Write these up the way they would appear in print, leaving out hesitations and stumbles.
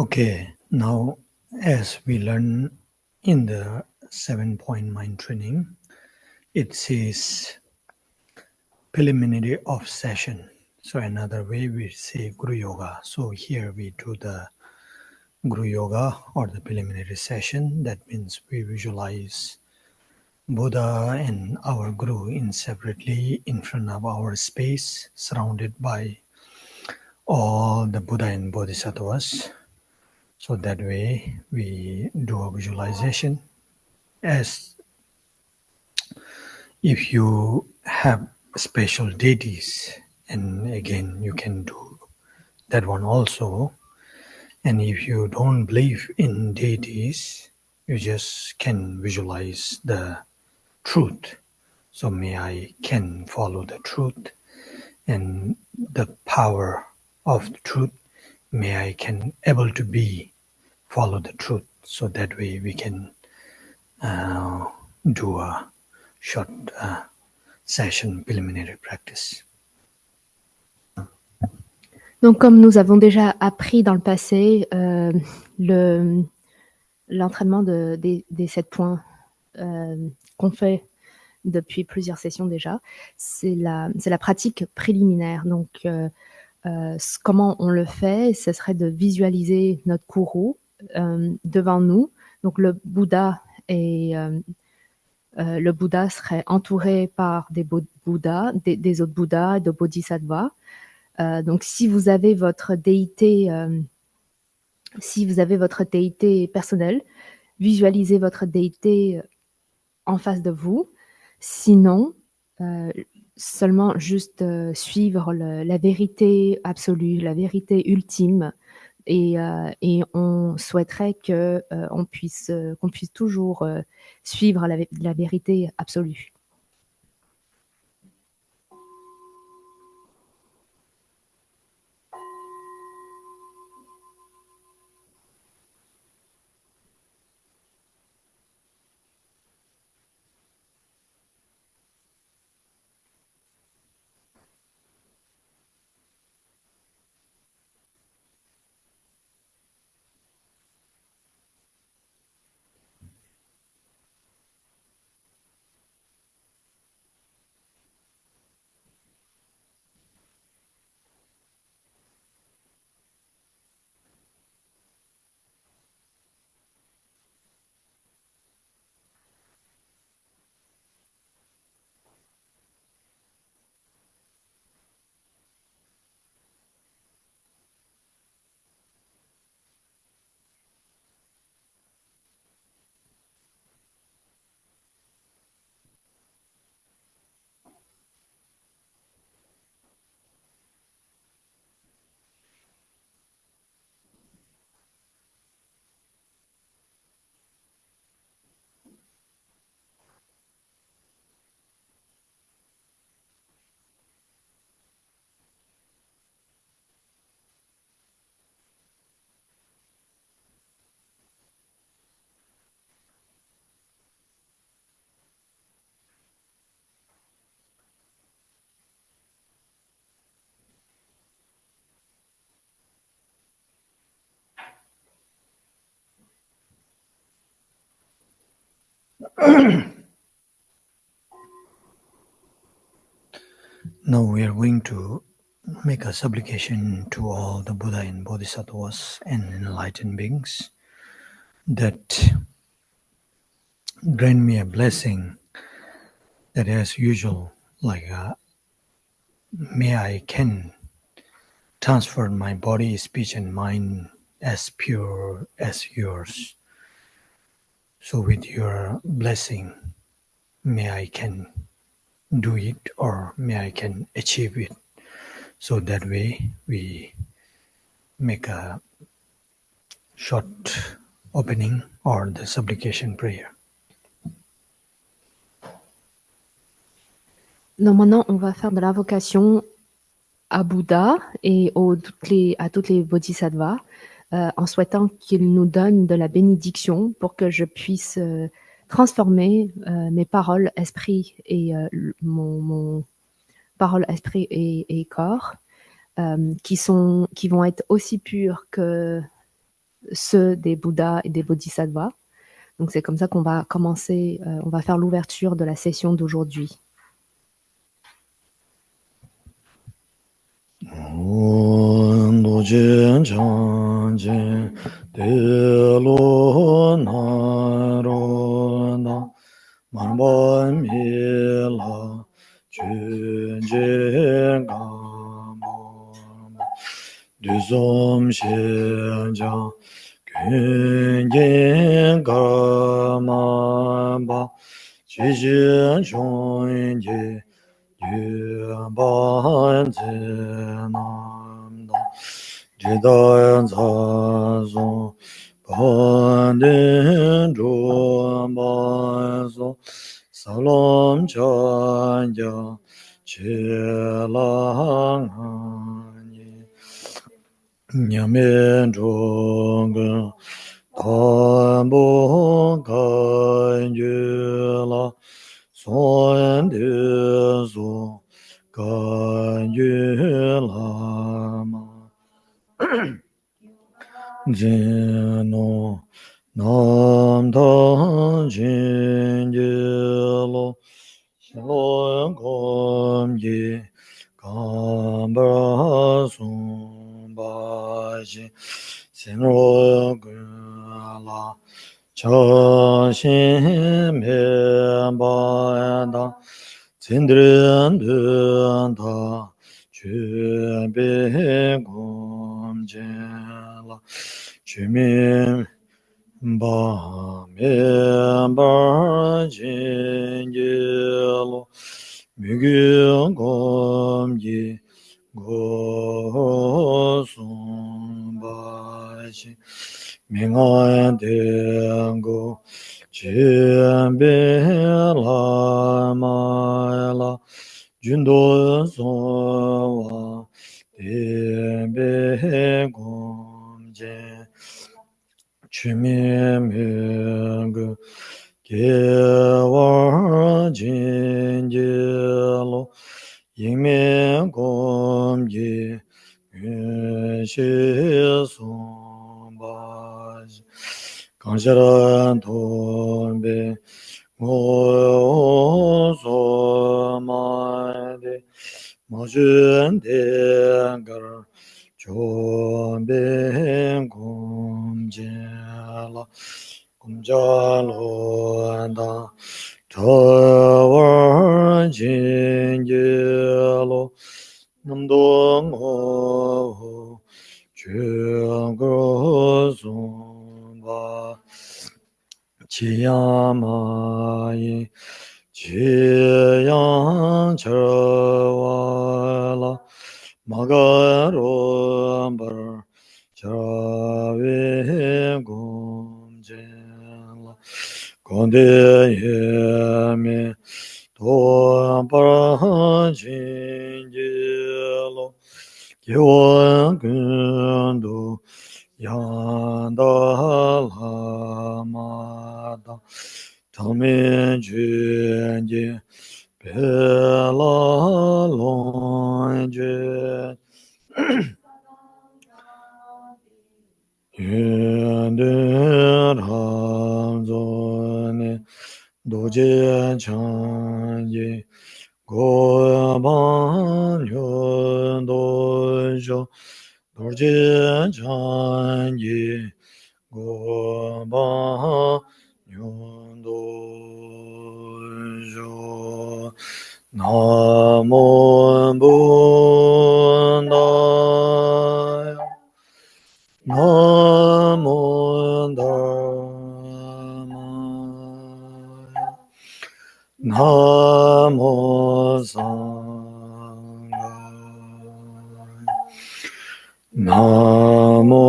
Okay, now as we learn in the 7-point mind training, it says preliminary of session. So another way we say Guru Yoga. So here we do the Guru Yoga or the preliminary session. That means we visualize Buddha and our Guru in separately in front of our space, surrounded by all the Buddha and Bodhisattvas. So that way we do a visualization as if you have special deities, and again you can do that one also. And if you don't believe in deities, you just can visualize the truth. So may I can follow the truth and the power of the truth. May I can able to be follow the truth. So that way we can do a short session preliminary practice. Donc, comme nous avons déjà appris dans le passé, l'entraînement des 7 points qu'on fait depuis plusieurs sessions déjà, c'est la pratique préliminaire. Donc, comment on le fait? Ce serait de visualiser notre Guru devant nous. Donc, le Bouddha serait entouré par des Bouddhas, des autres Bouddhas, de Bodhisattvas. Donc, si vous avez votre déité personnelle, visualisez votre déité en face de vous. Sinon, seulement juste suivre la vérité absolue, la vérité ultime. Et on souhaiterait qu'on puisse toujours suivre la vérité absolue. Now we are going to make a supplication to all the Buddha and Bodhisattvas and enlightened beings that grant me a blessing that as usual, may I can transfer my body, speech and mind as pure as yours. So with your blessing, may I can do it or may I can achieve it. So that way we make a short opening or the supplication prayer. Donc maintenant, on va faire de l'invocation à Bouddha et à toutes les bodhisattvas en souhaitant qu'ils nous donnent de la bénédiction pour que je puisse transformer mes paroles, esprit et mon parole, esprit et corps qui vont être aussi purs que ceux des Bouddhas et des Bodhisattvas. Donc c'est comme ça qu'on va commencer, on va faire l'ouverture de la session d'aujourd'hui. Salam Chanja Chelangi Nyamen Chonga Tambo Kanjula Soyan Deso Kanjula Jeno Nam Tang Jinjilo Shalom Gom Ji Gambara Sumbaji Senro Gula Chashin Membanda Tsindrin Dunda Chube Gom Jela Chumim Ba Memba Jingelo Mugyo Gomji Gosumbashi Mingan Dengo Chiambela Maela Jundo Sowa Dembe Gomje Chimimig Gewa Jinjelo Yingmen Gomji Yunshi Sombaj Gangsharan Tombe Ngo Somade Mojun Dengar Chombe Gomjela Gomjalo Tawar Jingelo Namdongo Chugro Zumba Chiyamayi Chiyang Chawala Magarambar Chave Gomjela Konde Yeme Toambara Jingelo Kiwan Gundu Yandalamada Tamen Junje Bela Lonje Yunden Hamzone Doje Chanje Goyaban Yundojo Doje Chanje Goyaban Yundojo Namo Buddhaya Namo Dharmaya Namo Sanghaya Namo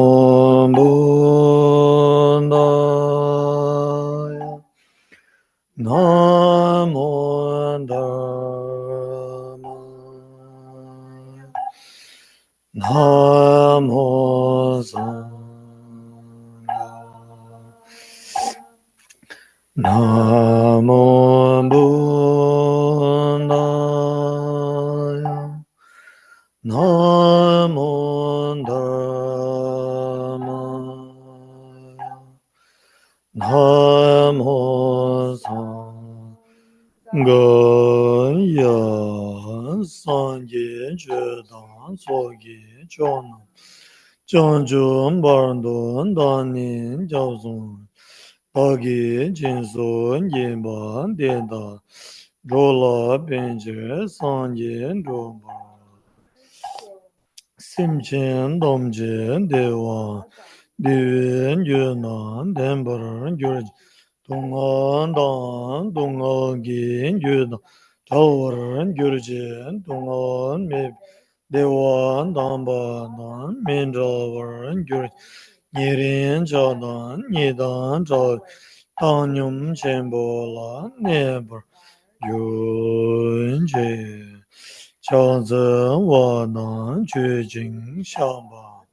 Buddhaya Namo Dharmaya Namo Sanghaya Namo Buddhaya Namo Dharmaya Namo San Gaya Sanje Chedan Sogi Chonam Chanchum Barandon Danin Jausun Pagi Jinsun Yimban Deda Rola Benje Sanje Roba Simchen Domjen Dewa Diwen Yunan Denbar Gyurj Dungan Dan Dungan Gin Yudan Tawaran Gyurjen Dungan Meb Dewan Damba Dan Mindrawaran Gyurj Nirin Jadan Nidan Jal Tanyum Chembola Nebar Yunje Changze Wanan Jujing Shamba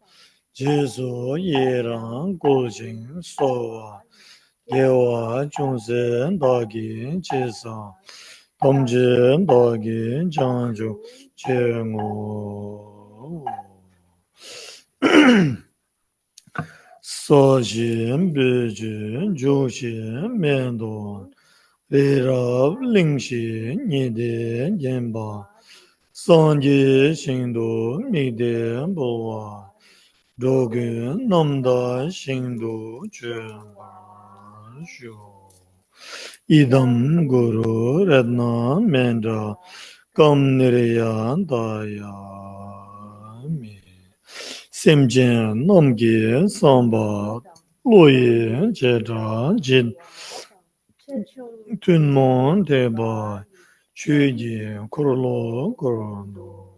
Jisu Yirang Gujing Sowa Yewa Chungzen Dagin Chisa Tomjin Dagin Changju Chengu Sojin Bijin Jushin Mendon Virab Lingxin Niden Yenba Sanje Xingdu Migden Bowa Dogen Namda Xingdu Chunba Shu Idam Guru Redna Mendra Kam Niryan Dayami Semjen Namge Samba Loye Chedra Jin Tunmon Deba Chuji Kurlo Kurando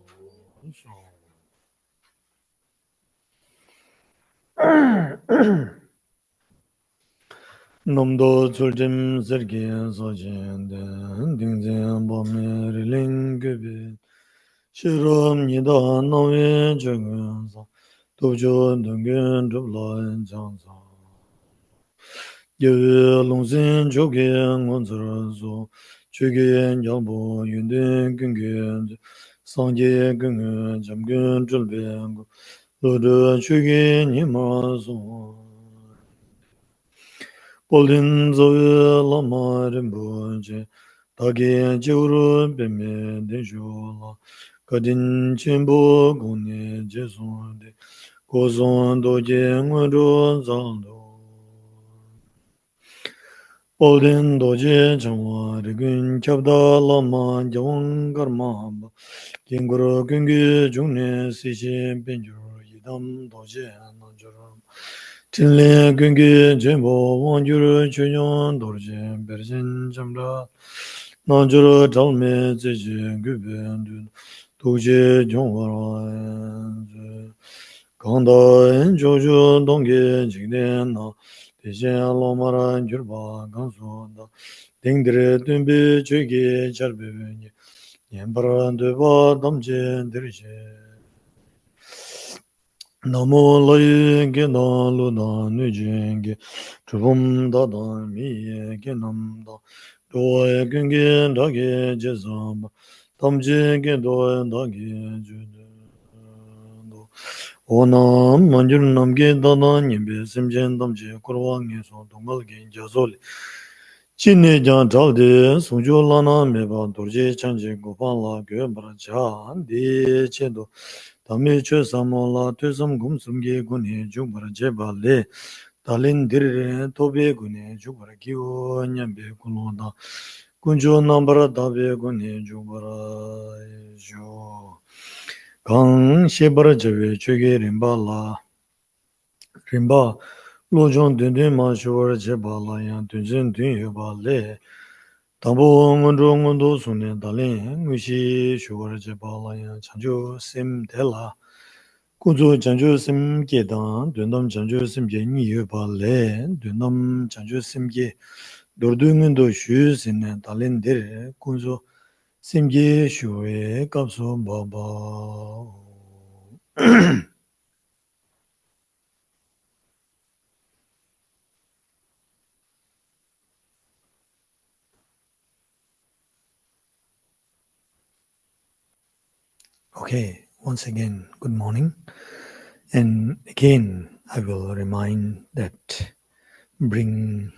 Nomdo Zuldim Zergin Sojin Dingzin Bomir Lingubi Shiram Nida Nawe Jaganza Dojo Dungen Dubla Janza Yewe Longzin Jogen Wanzarazo Chugen Yalbo Yunden Gungen Sangye Gungen Jamgun Julbengu Lodo Chugen Yimazo Bolin Zoe Lama Rinpoche Dagi Jiuru Bime Dejola Kadin Chimbo Gune Jesonde Gozon Doje Nguro Zaldo Bolin Doje Changwa Rigun Chabda Lama Jawang Karmaba Kinguro Gungi Jungne Sishi Benjur Yidam Doje Nanjuram Tinle Gungi Jimbo Wanjuru Chunyon Dorje Berjin Jamra Nanjuru Dalme Ziji Gubendun Doje Jongwara Kanda Jojo Dongge Jigdena Dejen Lomara Jurba Gansoda Dingdre Dumbi Chugi Charbini Yembara Deba Damje Dirje Namo Loye Gena Luna Nujenge Chubum Dada Miye Genamda Doye Gunge Dage Jezamba Tamje Gedoye Dage Judo Onam Manjur Namge Dada Nyembe Simjen Damje Kurwange So Dongal Gen Jazoli Chine Jan Chalde Sungjo Lana Meba Dorje Chanje Gopala Gömbra Chan De Chedo Tami Chö Samola Tösam Gumsumge Gune Jugbara Jebale Dalin Dire Tobe Gune Jugbara Kyo Nyambe Kulonda Kunjo Nambara Dabe Gune Jugbara Jo Gang Shebara Jave Chöge Rimba Rimba Lojon Dundun Ma Shuvara Jebala Yan Dunjin Dun Yubale Tambo Ngondo Ngondo Sune Dalin Ngushi Shuvara Jebala Yan Chanjo Sim Dela Kuzu Chanjo Sim Ge Dan Dundam Chanjo Sim Ge Ni Yubale Dundam Chanjo Sim Ge Dordu Ngondo Shu Sine Dalin Dire Kuzu Sim Ge Shuwe Kapso Baba Okay, once again, good morning. And again, I will remind that bring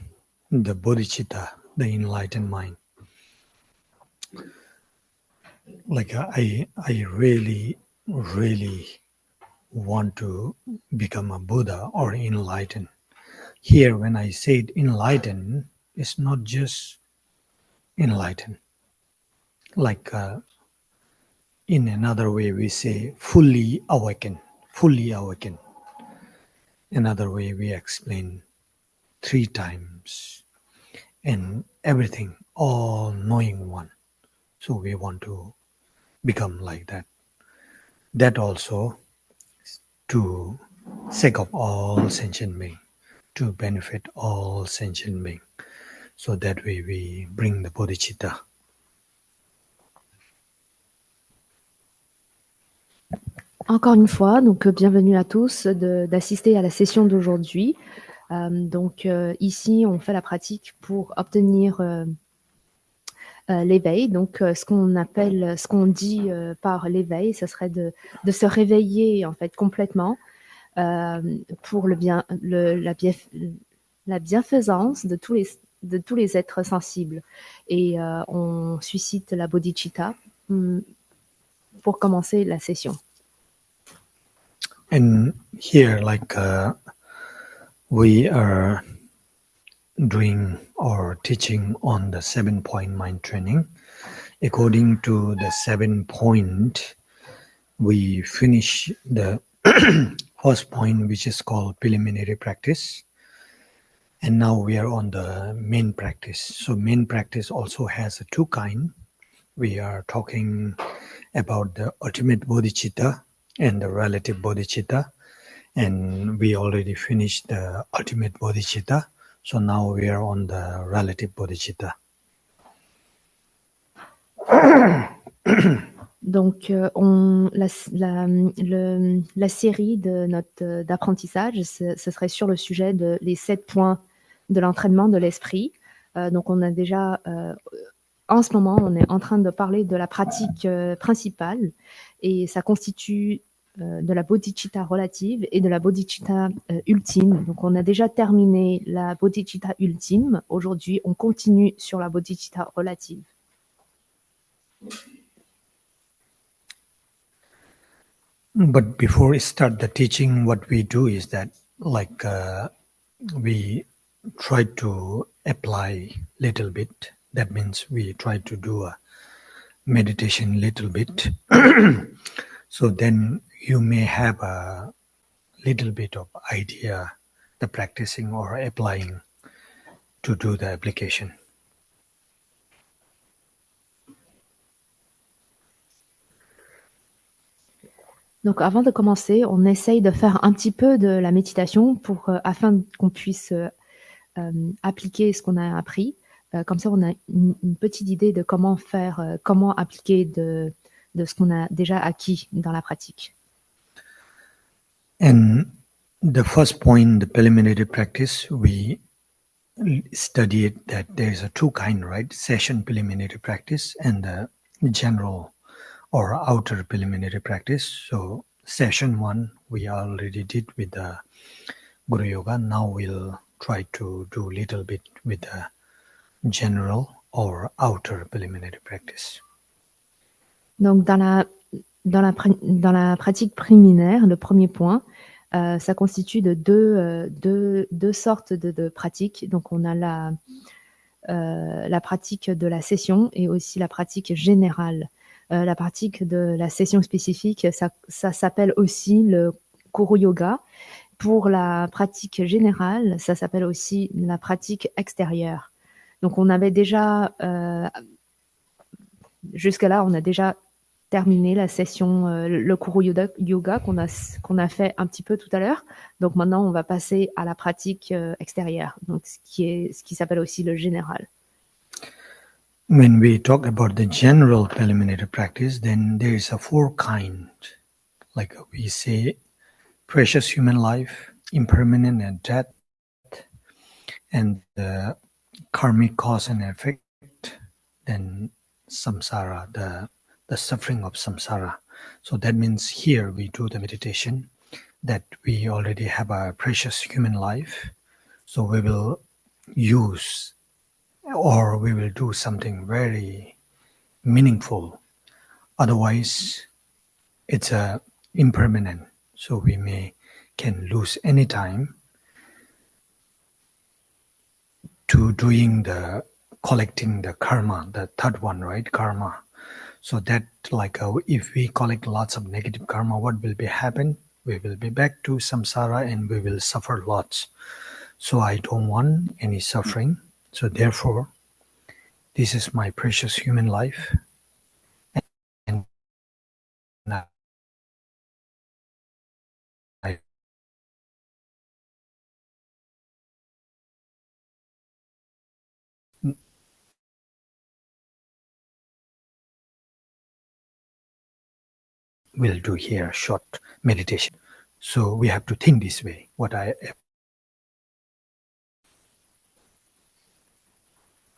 the bodhicitta, the enlightened mind. Like I really, really want to become a Buddha or enlightened. Here, when I say enlightened, it's not just enlightened. Like in another way, we say fully awakened, fully awakened. Another way we explain 3 times, and everything, all knowing one. So we want to become like that. That also to sake of all sentient beings, to benefit all sentient beings. So that way we bring the bodhicitta. Encore une fois, donc bienvenue à tous d'assister à la session d'aujourd'hui. Ici, on fait la pratique pour obtenir l'éveil. Donc, ce qu'on dit par l'éveil, ce serait de se réveiller en fait complètement pour la bienfaisance de tous les êtres sensibles. Et on suscite la bodhicitta pour commencer la session. And here, like we are doing or teaching on the 7-point mind training. According to the 7-point, we finish the first point, which is called preliminary practice. And now we are on the main practice. So main practice also has 2 kinds. We are talking about the ultimate bodhicitta and the relative bodhicitta. And we already finished the ultimate bodhicitta. So now we are on the relative bodhicitta. Donc, la série d'apprentissage, ce serait sur le sujet les 7 points de l'entraînement de l'esprit. Donc, on a déjà, en ce moment, on est en train de parler de la pratique principale, et ça constitue de la bodhicitta relative et de la bodhicitta ultime. Donc, on a déjà terminé la bodhicitta ultime. Aujourd'hui, on continue sur la bodhicitta relative. But before we start the teaching, what we do is that, like, we try to apply little bit. That means we try to do a meditation little bit. So then you may have a little bit of idea, the practicing or applying to do the application. Donc, avant de commencer, on essaye de faire un petit peu de la méditation afin qu'on puisse appliquer ce qu'on a appris. Comme ça, on a une petite idée de comment appliquer de ce qu'on a déjà acquis dans la pratique. And the first point, the preliminary practice, we studied that there's 2 kinds, right? Session preliminary practice and the general or outer preliminary practice. So session 1 we already did with the Guru Yoga. Now we'll try to do a little bit with the general or outer preliminary practice. Donc, dans la pratique préliminaire, le premier point, ça constitue de deux sortes de pratiques. Donc, on a la pratique de la session et aussi la pratique générale. La pratique de la session spécifique, ça s'appelle aussi le Kuru Yoga. Pour la pratique générale, ça s'appelle aussi la pratique extérieure. Donc, on avait déjà, jusque-là, on a déjà terminé la session, le Kuru Yoga qu'on a fait un petit peu tout à l'heure. Donc, maintenant, on va passer à la pratique extérieure, donc ce qui s'appelle aussi le général. When we talk about the general preliminary practice, then there is 4 kinds. Like we say, precious human life, impermanent and death, and the karmic cause and effect, then samsara, the suffering of samsara. So that means here we do the meditation that we already have a precious human life. So we will use or we will do something very meaningful. Otherwise, it's impermanent. So we can lose any time to doing collecting the karma, the third one, right? Karma. So that if we collect lots of negative karma, what will be happen? We will be back to samsara and we will suffer lots. So I don't want any suffering. So therefore, this is my precious human life. And I will do here a short meditation. So we have to think this way.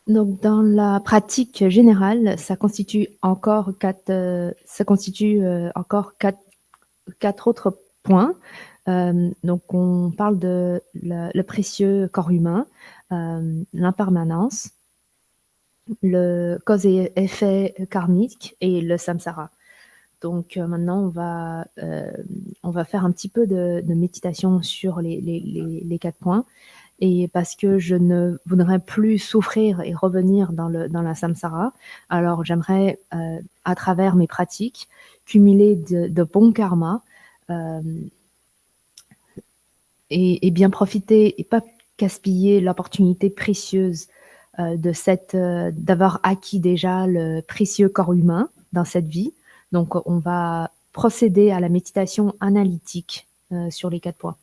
Donc, dans la pratique générale, ça constitue encore quatre autres points. Donc, on parle de le précieux corps humain, l'impermanence, le cause et effet karmique et le samsara. Donc, maintenant, on va faire un petit peu de méditation sur les 4 points. Et parce que je ne voudrais plus souffrir et revenir dans la samsara, alors j'aimerais, à travers mes pratiques, cumuler de bons karmas et bien profiter et pas gaspiller l'opportunité précieuse d'avoir acquis déjà le précieux corps humain dans cette vie. Donc, on va procéder à la méditation analytique sur les 4 points.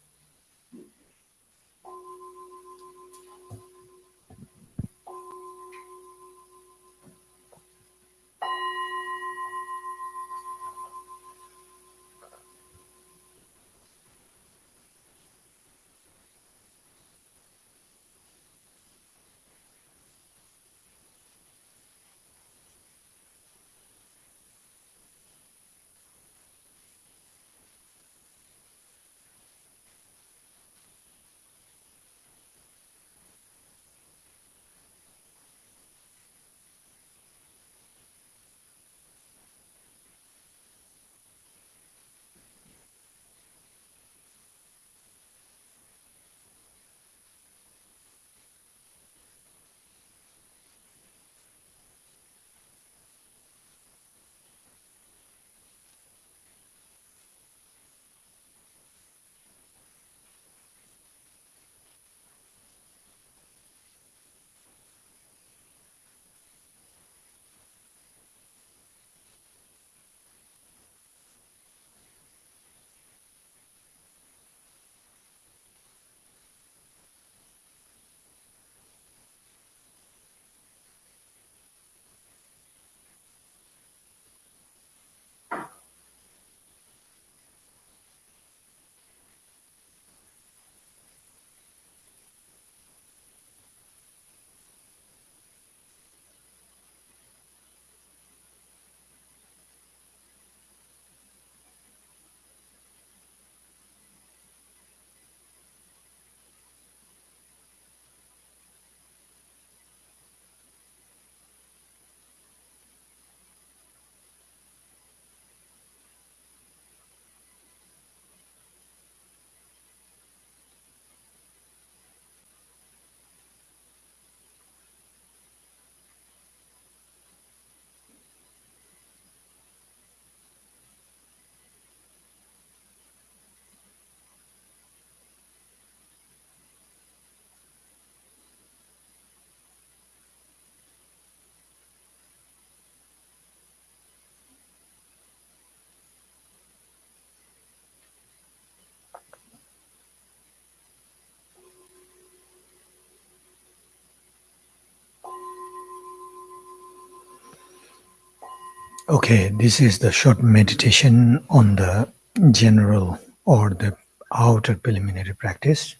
Okay, this is the short meditation on the general or the outer preliminary practice.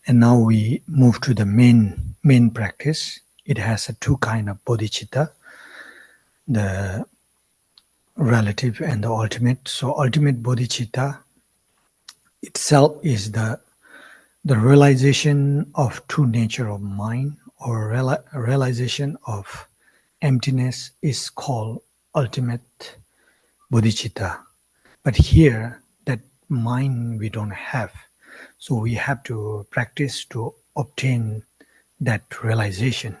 And now we move to the main practice. It has two kind of bodhicitta, the relative and the ultimate. So ultimate bodhicitta itself is the the realization of true nature of mind or realization of emptiness is called ultimate bodhicitta. But here, that mind we don't have. So we have to practice to obtain that realization.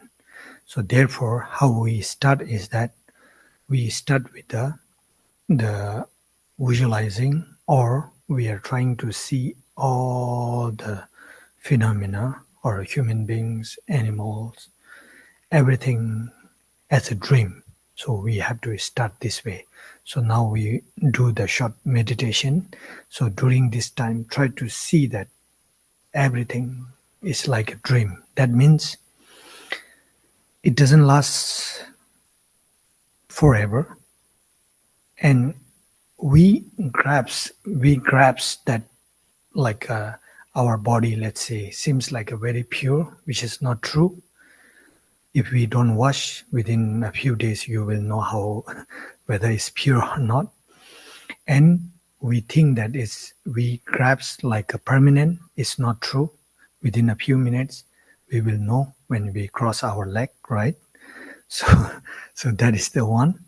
So therefore, how we start is that we start with the visualizing, or we are trying to see all the phenomena or human beings, animals, everything as a dream. So we have to start this way. So now we do the short meditation. So during this time, try to see that everything is like a dream. That means it doesn't last forever. And we grasp that like our body, let's say, seems like a very pure, which is not true. If we don't wash within a few days, you will know how whether it's pure or not. And we think that we grasp like a permanent. It's not true. Within a few minutes, we will know when we cross our leg, right? So, so that is the one.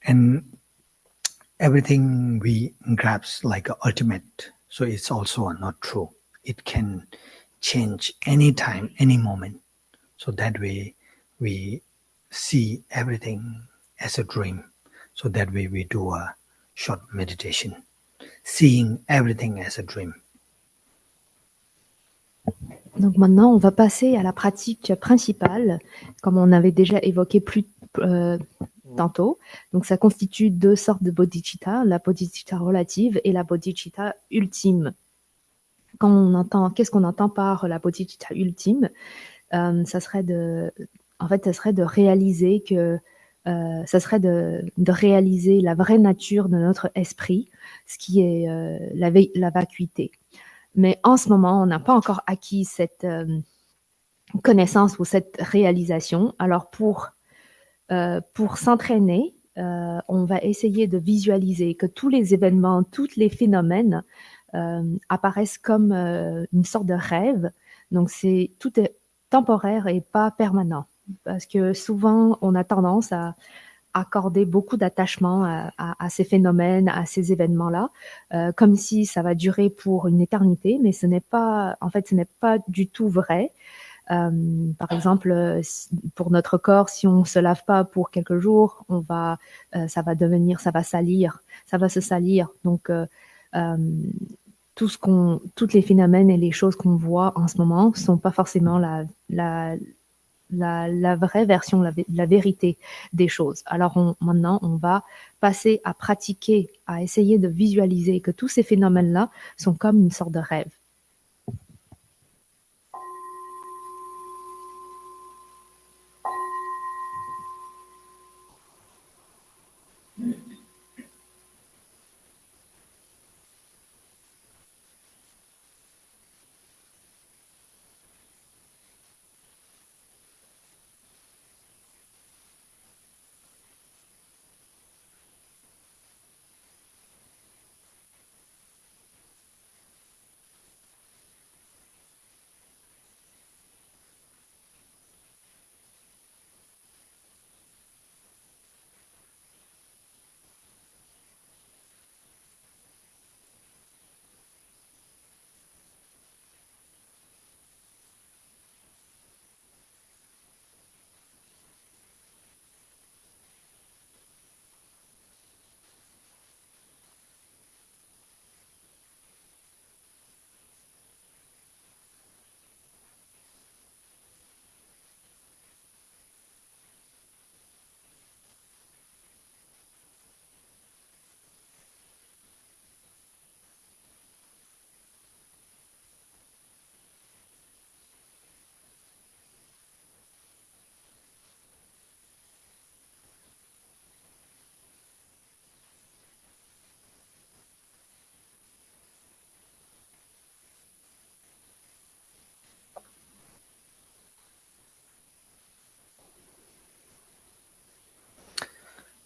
And everything we grasp like a ultimate. So it's also not true. It can change anytime, any moment. So that way we see everything as a dream. So that way we do a short meditation, seeing everything as a dream. Donc maintenant, on va passer à la pratique principale, comme on avait déjà évoqué plus tantôt. Donc ça constitue deux sortes de bodhicitta, la bodhicitta relative et la bodhicitta ultime. Quand on entend, qu'est-ce qu'on entend par la bodhicitta ultime? Ça serait de réaliser que ça serait de réaliser la vraie nature de notre esprit, ce qui est la vacuité. Mais en ce moment, on n'a pas encore acquis cette connaissance ou cette réalisation. Alors pour s'entraîner, on va essayer de visualiser que tous les événements, tous les phénomènes apparaissent comme une sorte de rêve. Donc tout est temporaire et pas permanent. Parce que souvent, on a tendance à accorder beaucoup d'attachement à ces phénomènes, à ces événements-là, comme si ça va durer pour une éternité, mais ce n'est pas du tout vrai. Par exemple, pour notre corps, si on se lave pas pour quelques jours, ça va se salir. Donc, toutes les phénomènes et les choses qu'on voit en ce moment sont pas forcément la vraie version, la vérité des choses. Alors maintenant, on va passer à pratiquer, à essayer de visualiser que tous ces phénomènes-là sont comme une sorte de rêve.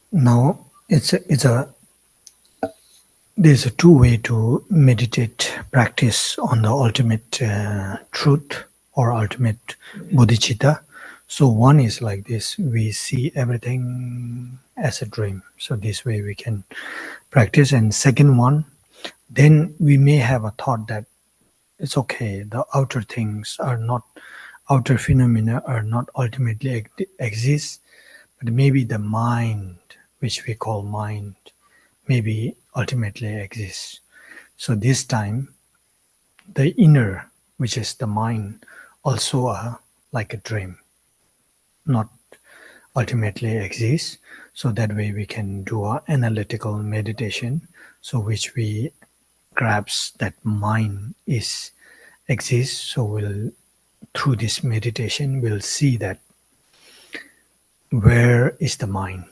Now it's a there's a two way to meditate, practice on the ultimate truth or ultimate bodhicitta. So one is like this: we see everything as a dream. So this way we can practice. And second one, then we may have a thought that it's okay, the outer things are not, outer phenomena are not ultimately exist, but maybe the mind, which we call mind, maybe ultimately exists. So this time, the inner, which is the mind, also like a dream, not ultimately exists. So that way we can do an analytical meditation, so which we grasp that mind is exists. So we'll, through this meditation, we'll see that where is the mind,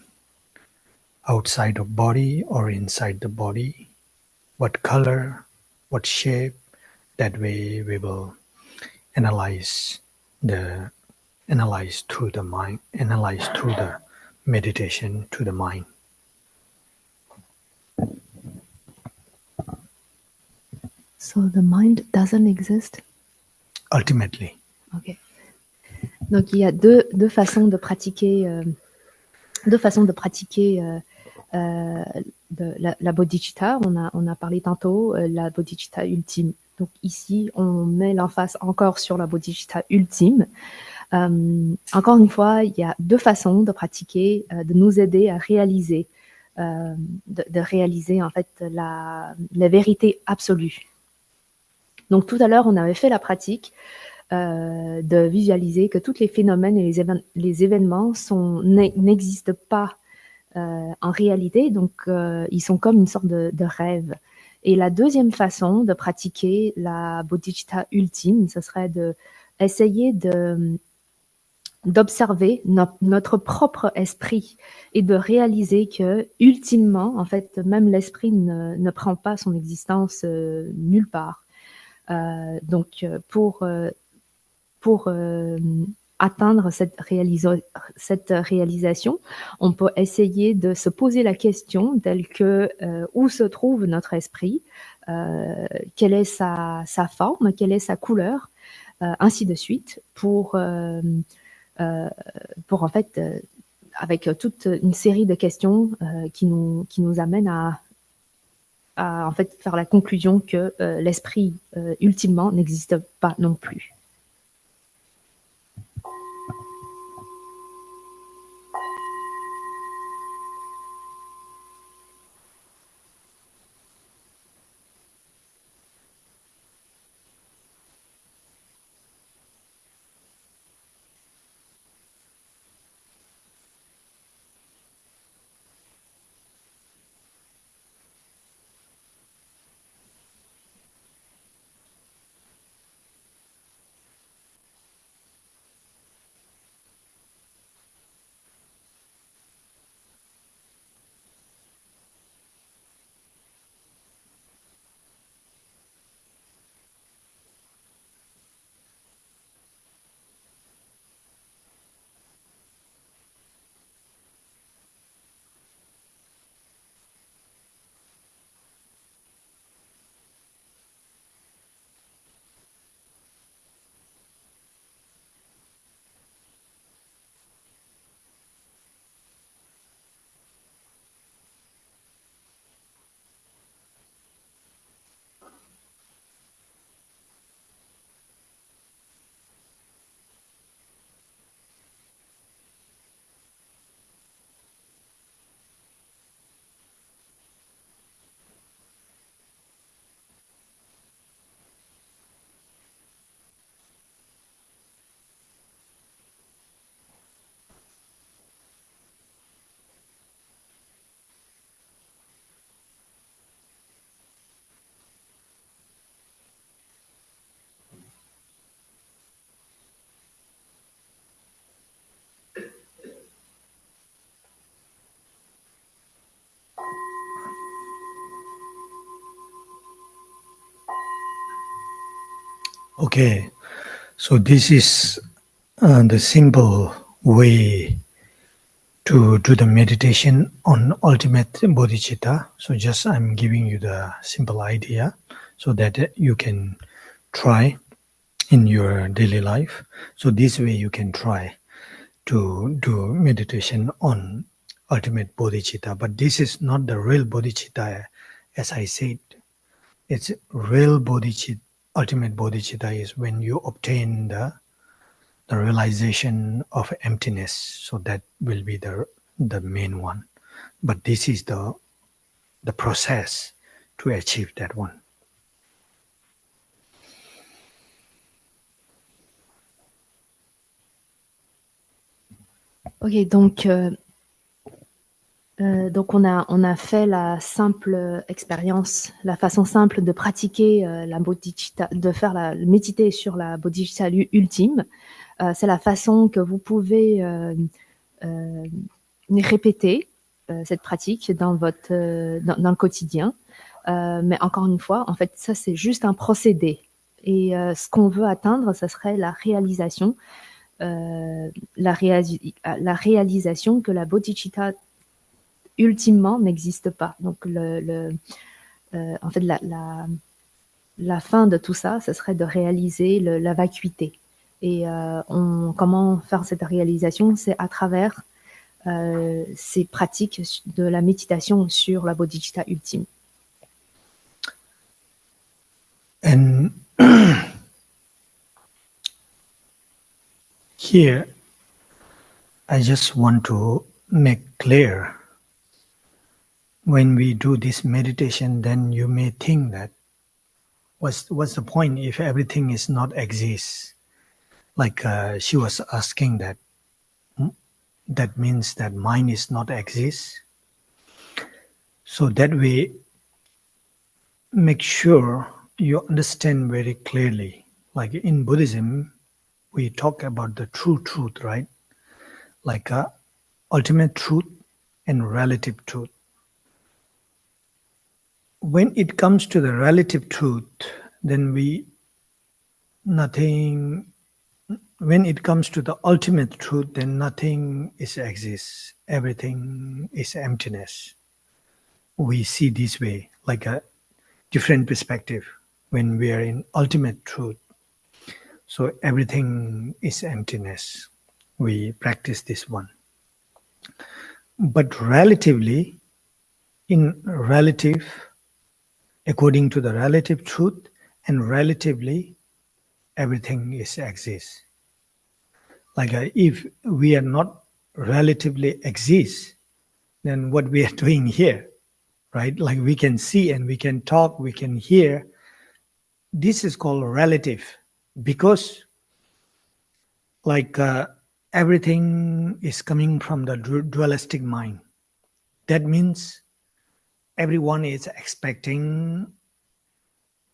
outside of body or inside the body, what color, what shape. That way we will analyze through the mind, analyze through the meditation to the mind. So the mind doesn't exist? Ultimately. Ok. Donc il y a deux façons de pratiquer, la bodhicitta. On a parlé tantôt la bodhicitta ultime. Donc ici, on met l'emphase encore sur la bodhicitta ultime. Encore une fois, il y a deux façons de pratiquer, de nous aider à réaliser, de réaliser en fait la vérité absolue. Donc tout à l'heure, on avait fait la pratique de visualiser que tous les phénomènes et les événements n'existent pas en réalité, donc ils sont comme une sorte de rêve. Et la deuxième façon de pratiquer la bodhicitta ultime, ce serait d'essayer d'observer notre propre esprit et de réaliser que, ultimement, en fait, même l'esprit ne prend pas son existence nulle part. Donc, pour atteindre cette réalisation, on peut essayer de se poser la question telle que où se trouve notre esprit, quelle est sa forme, quelle est sa couleur, ainsi de suite, pour en fait, avec toute une série de questions qui nous amènent à en fait faire la conclusion que l'esprit ultimement n'existe pas non plus. Okay, so this is the simple way to do the meditation on ultimate bodhicitta. So just I'm giving you the simple idea so that you can try in your daily life. So this way you can try to do meditation on ultimate bodhicitta. But this is not the real bodhicitta, as I said. It's real bodhicitta. Ultimate bodhicitta is when you obtain the realization of emptiness. So that will be the main one. But this is the process to achieve that one. Ok, donc on a fait la simple expérience, la façon simple de pratiquer la bodhicitta, de faire méditer sur la bodhicitta ultime. C'est la façon que vous pouvez répéter cette pratique dans dans le quotidien. Mais encore une fois, en fait, ça c'est juste un procédé. Et ce qu'on veut atteindre, ça serait la réalisation. La réalisation que la bodhicitta ultimement n'existe pas. Donc en fait la fin de tout ça, ce serait de réaliser la vacuité. Et comment faire cette réalisation? C'est à travers ces pratiques de la méditation sur la bodhicitta ultime. And here, I just want to make clear, when we do this meditation, then you may think that, what's the point if everything is not exist? Like she was asking that, that means that mind is not exist. So that way, make sure you understand very clearly. Like in Buddhism, we talk about the true truth, right? Like ultimate truth and relative truth. When it comes to the relative truth, then when it comes to the ultimate truth, then nothing exists. Everything is emptiness. We see this way, like a different perspective when we are in ultimate truth. So everything is emptiness. We practice this one. But relatively, according to the relative truth, and relatively, everything exists. Like if we are not relatively exist, then what we are doing here, right? Like we can see and we can talk, we can hear. This is called relative, because like everything is coming from the dualistic mind. That means everyone is expecting,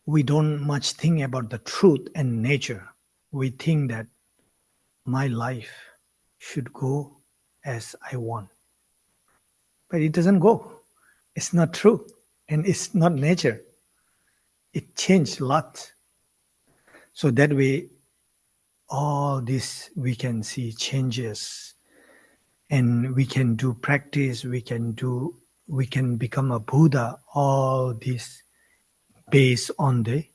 we don't much think about the truth and nature. We think that my life should go as I want. But it doesn't go. It's not true. And it's not nature. It changed a lot. So that way, all this we can see changes. And we can do practice, we can become a Buddha, all this based on the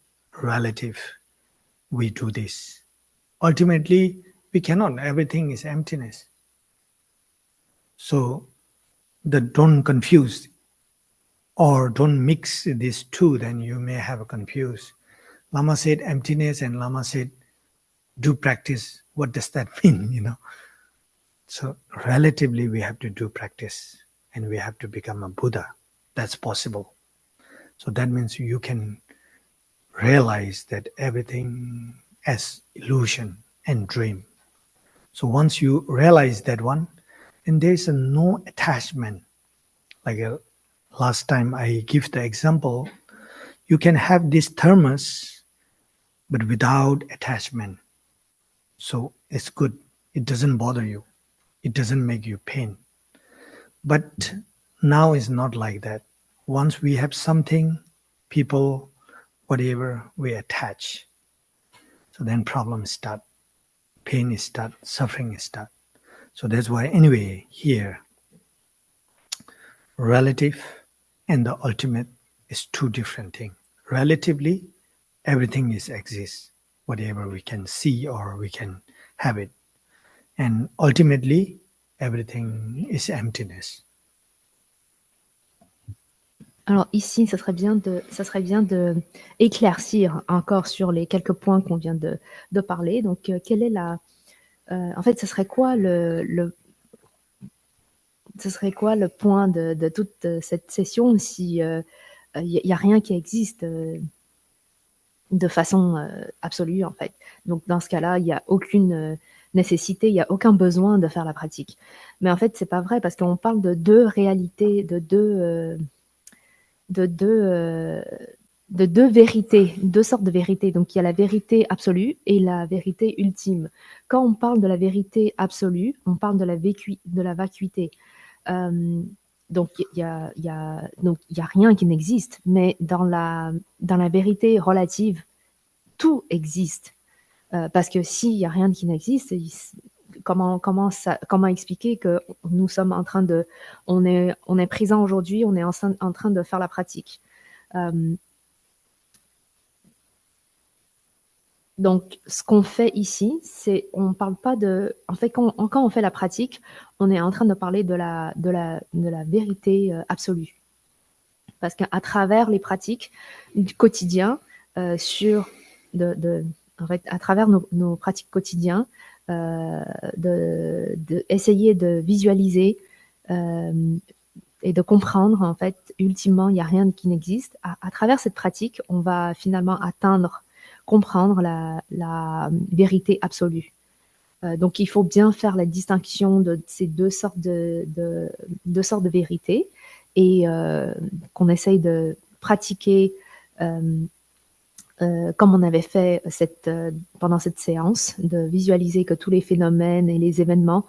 relative. We do this. Ultimately, we cannot. Everything is emptiness. So don't confuse or don't mix these two, then you may have a confuse. Lama said emptiness and Lama said do practice. What does that mean, So relatively we have to do practice and we have to become a Buddha. That's possible. So that means you can realize that everything as illusion and dream. So once you realize that one, then there is no attachment. Like last time I give the example, you can have this thermos, but without attachment. So it's good. It doesn't bother you. It doesn't make you pain. But now it's not like that. Once we have something, people, whatever, we attach. So then problems start. Pain is start. Suffering is start. So that's why anyway here Relative and the ultimate is two different things. Relatively, everything is exists, whatever we can see or we can have it. And ultimately, everything is emptiness. Alors ici, ça serait bien de éclaircir encore sur les quelques points qu'on vient de parler. Donc, quelle est en fait, ce serait quoi ce serait quoi le point de toute cette session si il n'y a rien qui existe de façon absolue, en fait. Donc, dans ce cas-là, il n'y a aucune nécessité, il n'y a aucun besoin de faire la pratique. Mais en fait, c'est pas vrai parce qu'on parle de deux réalités, de deux vérités, deux sortes de vérités. Donc, il y a la vérité absolue et la vérité ultime. Quand on parle de la vérité absolue, on parle de la vacuité. Donc, il y a rien qui n'existe, mais dans la vérité relative, tout existe. Parce que s'il y a rien qui n'existe, comment expliquer que nous sommes en train on est présent aujourd'hui, on est en train de faire la pratique. Donc, ce qu'on fait ici, c'est, on parle pas en fait, quand on fait la pratique, on est en train de parler de la vérité absolue. Parce qu'à travers les pratiques du quotidien, en fait, à travers nos pratiques quotidiennes, essayer de visualiser et de comprendre, en fait, ultimement, il n'y a rien qui n'existe. À travers cette pratique, on va finalement comprendre la vérité absolue. Donc, il faut bien faire la distinction de ces deux sortes de vérités et qu'on essaye de pratiquer comme on avait fait pendant cette séance, de visualiser que tous les phénomènes et les événements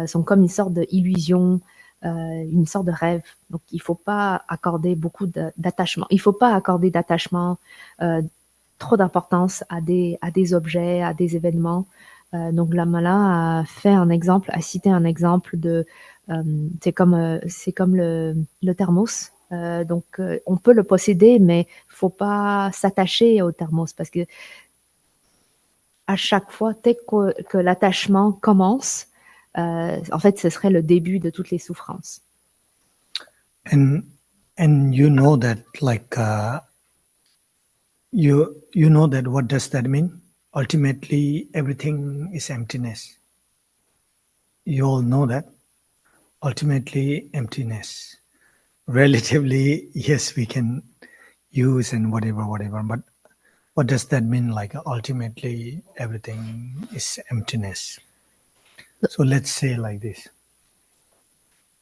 sont comme une sorte d'illusion, une sorte de rêve. Donc, il ne faut pas accorder beaucoup d'attachement. Il ne faut pas accorder d'attachement, trop d'importance à des objets, à des événements. Donc, Lamala a cité un exemple de, c'est comme le thermos. Donc, on peut le posséder, mais il ne faut pas s'attacher au thermos parce que à chaque fois, dès que l'attachement commence, en fait, ce serait le début de toutes les souffrances. And you know that, like, you know that what does that mean? Ultimately, everything is emptiness. You all know that. Ultimately, emptiness. Relatively, yes, we can use and whatever, but what does that mean? Like, ultimately, everything is emptiness. So let's say like this.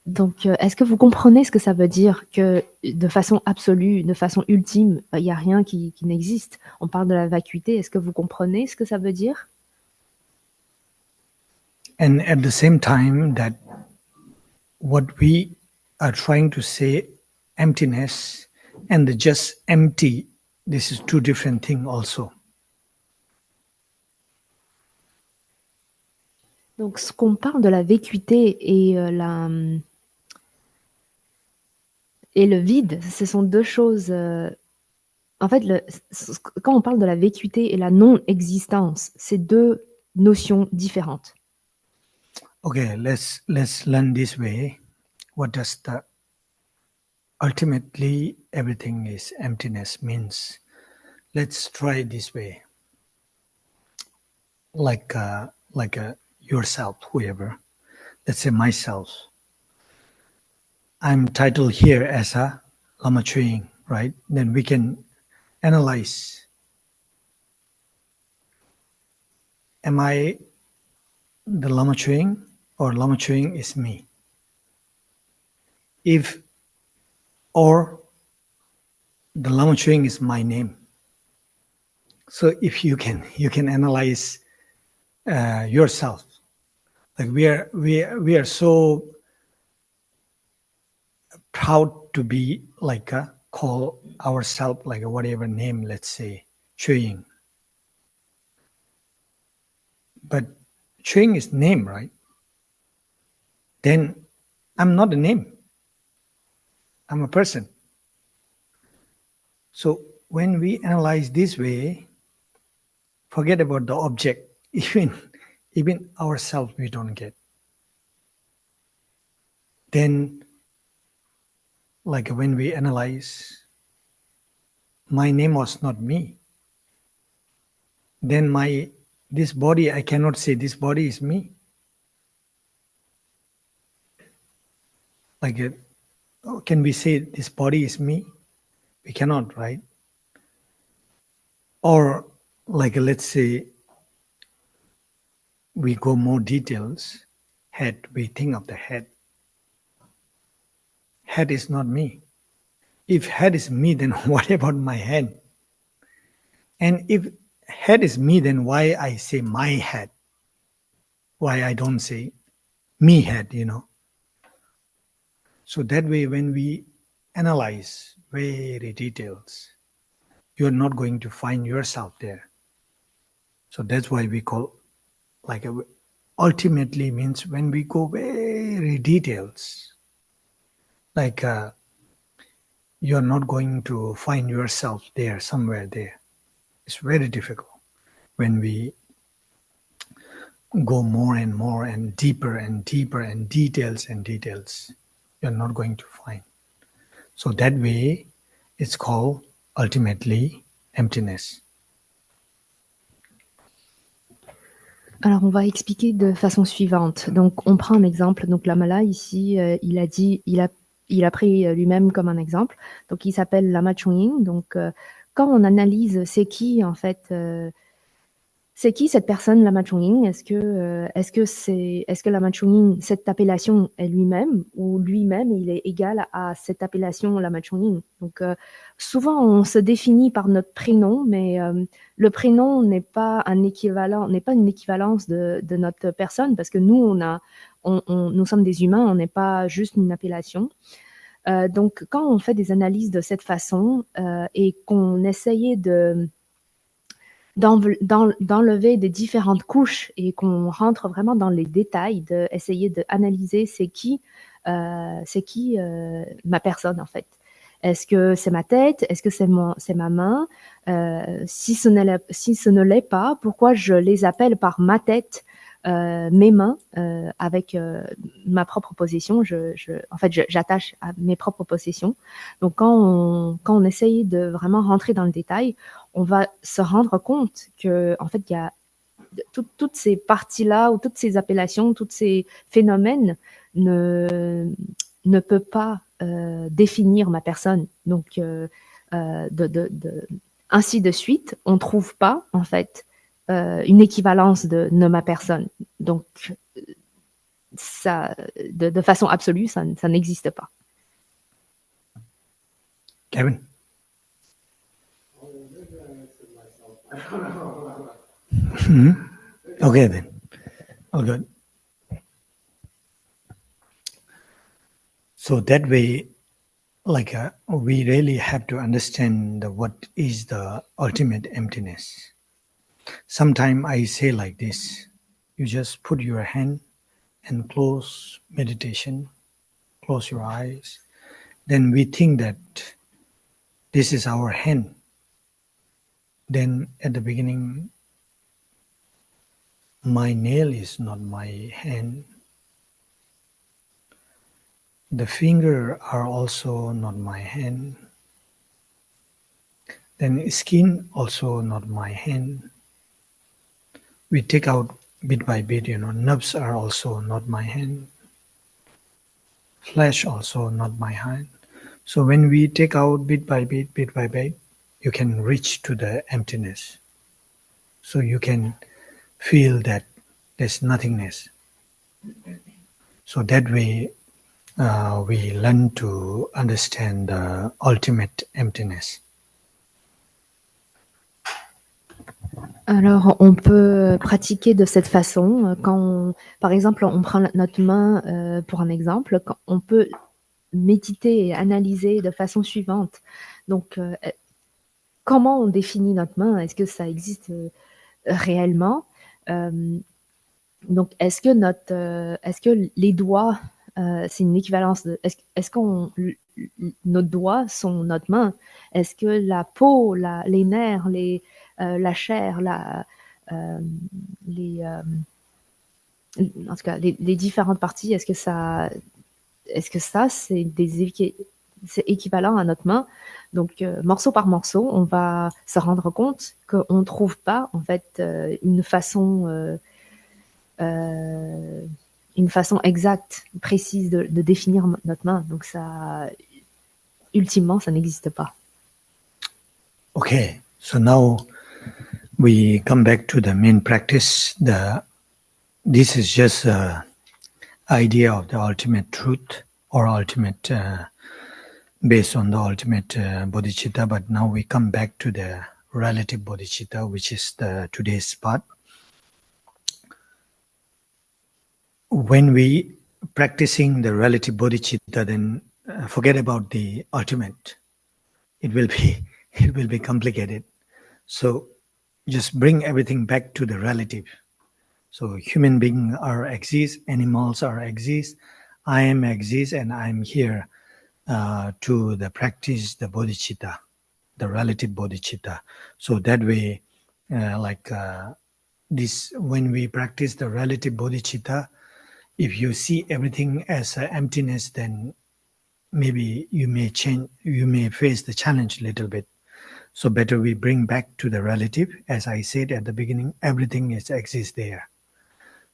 Donc, est-ce que vous comprenez ce que ça veut dire que de façon absolue, de façon ultime, il n'y a rien qui n'existe? On parle de la vacuité. Est-ce que vous comprenez ce que ça veut dire? And at the same time, that what we are trying to say, emptiness and the just empty, this is two different things also. Donc, ce qu'on parle de la vacuité et et le vide, ce sont deux choses. En fait, quand on parle de la vacuité et la non-existence, c'est deux notions différentes. Okay, let's learn this way. What does the ultimately everything is emptiness means? Let's try this way. Like yourself, whoever. Let's say myself. I'm titled here as a Lama Chuing, right? Then we can analyze. Am I the Lama Chuing or Lama Chuing is me? Or the Lama Chuing is my name. So if you can analyze yourself. Like we are so proud to be like call ourselves like a whatever name, let's say Chuing. But Chuing is name, right? Then I'm not a name. I'm a person. So when we analyze this way, forget about the object. Even ourselves we don't get. Then, like when we analyze, my name was not me. Then this body, I cannot say this body is me. Like, can we say this body is me? We cannot, right? Or like, let's say, we go more details. Head, we think of the head. Head is not me. If head is me, then what about my head? And if head is me, then why I say my head? Why I don't say me head, So that way, when we analyze very details, you're not going to find yourself there. So that's why we call, ultimately means when we go very details, you're not going to find yourself there, somewhere there. It's very difficult when we go more and more and deeper and details and details. You're not going to find. So that way, it's called ultimately emptiness. Alors, on va expliquer de façon suivante. Donc, on prend un exemple. Donc, Lamala, ici, il a pris lui-même comme un exemple. Donc, il s'appelle Lama Chunging. Donc, quand on analyse c'est qui, en fait, c'est qui cette personne, Lama Chunging? Est-ce que Lama Chunging, cette appellation est lui-même, ou lui-même, il est égal à cette appellation Lama Chunging? Donc, souvent, on se définit par notre prénom, mais le prénom n'est pas une équivalence de notre personne, parce que nous, nous sommes des humains, on n'est pas juste une appellation. Donc, quand on fait des analyses de cette façon et qu'on essayait d'enlever des différentes couches et qu'on rentre vraiment dans les détails, d'essayer d'analyser c'est qui ma personne en fait. Est-ce que c'est ma tête? Est-ce que c'est ma main? Si ce ne l'est pas, pourquoi je les appelle par ma tête, mes mains, avec ma propre possession? En fait, j'attache à mes propres possessions. Donc, quand on essaye de vraiment rentrer dans le détail, on va se rendre compte que, en fait, il y a toutes ces parties-là ou toutes ces appellations, tous ces phénomènes ne peut pas définir ma personne. Donc, ainsi de suite, on ne trouve pas, en fait, une équivalence de ma personne. Donc, ça, de façon absolue, ça n'existe pas. Kevin? Okay then. All good. So that way, we really have to understand what is the ultimate emptiness. Sometimes I say like this, you just put your hand and close meditation, close your eyes. Then we think that this is our hand. Then at the beginning, my nail is not my hand. The finger are also not my hand. Then skin also not my hand. We take out bit by bit, nerves are also not my hand. Flesh also not my hand. So when we take out bit by bit, you can reach to the emptiness. So you can feel that there's nothingness. So that way, we learn to understand the ultimate emptiness. Alors, on peut pratiquer de cette façon. Par exemple, on prend notre main pour un exemple, on peut méditer et analyser de façon suivante. Donc, comment on définit notre main? Est-ce que ça existe réellement? Donc, est-ce que les doigts c'est une équivalence de est-ce qu'on nos doigts sont notre main? Est-ce que la peau, les nerfs, la chair, en tout cas les différentes parties, est-ce que ça c'est c'est équivalent à notre main? Donc morceau par morceau, on va se rendre compte qu'on ne trouve pas en fait une façon exacte, précise de définir notre main. Donc ça, ultimement, ça n'existe pas. Okay, so now we come back to the main practice. This is just an idea of the ultimate truth or ultimate based on the ultimate bodhicitta, but now we come back to the relative bodhicitta, which is today's part. When we practicing the relative bodhicitta, then forget about the ultimate. It will be complicated. So just bring everything back to the relative. So human beings are exist, animals are exist, I am exist, and I'm here to practice the bodhicitta, the relative bodhicitta. So that way, this, when we practice the relative bodhicitta, if you see everything as emptiness, then maybe you may face the challenge a little bit. So better we bring back to the relative. As I said at the beginning, everything exists there.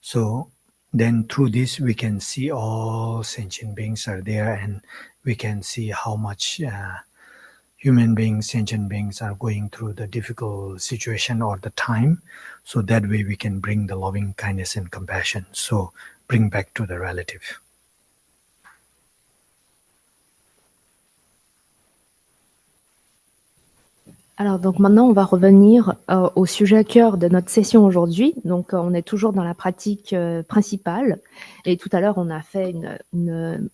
So then through this we can see all sentient beings are there, and we can see how much human beings, sentient beings are going through the difficult situation or the time. So that way we can bring the loving kindness and compassion. So bring back to the relative. Alors donc maintenant on va revenir au sujet cœur de notre session aujourd'hui. Donc on est toujours dans la pratique principale, et tout à l'heure on a fait une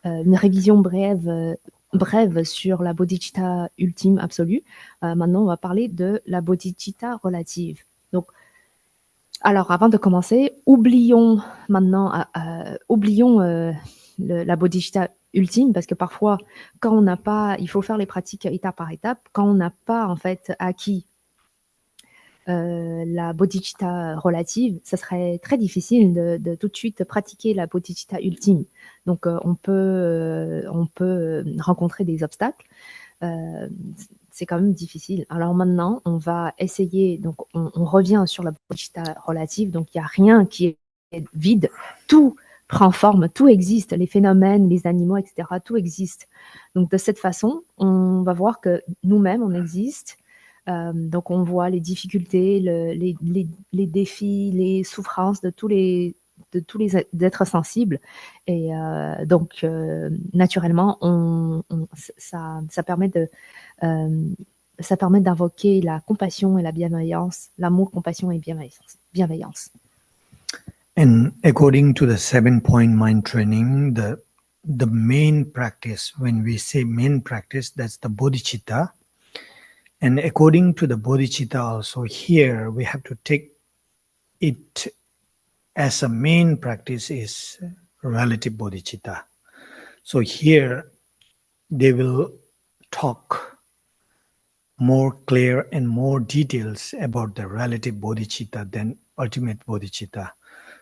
révision brève sur la bodhicitta ultime absolue. Maintenant on va parler de la bodhicitta relative. Donc alors avant de commencer, oublions la bodhicitta ultime, parce que parfois, quand on n'a pas, il faut faire les pratiques étape par étape, quand on n'a pas en fait acquis la bodhicitta relative, ça serait très difficile de tout de suite pratiquer la bodhicitta ultime. Donc on peut rencontrer des obstacles. C'est quand même difficile. Alors maintenant, on va essayer, donc on revient sur la bodhicitta relative, donc il n'y a rien qui est vide, tout prend forme, tout existe, les phénomènes, les animaux, etc., tout existe. Donc de cette façon, on va voir que nous-mêmes, on existe. Donc on voit les difficultés, les défis, les souffrances de tous les êtres sensibles. Et donc naturellement, ça permet d'invoquer la compassion et la bienveillance, l'amour, compassion et bienveillance. And according to the 7-point mind training, the main practice, when we say main practice, that's the bodhicitta. And according to the bodhicitta also, here we have to take it as a main practice is relative bodhicitta. So here they will talk more clear and more details about the relative bodhicitta than ultimate bodhicitta.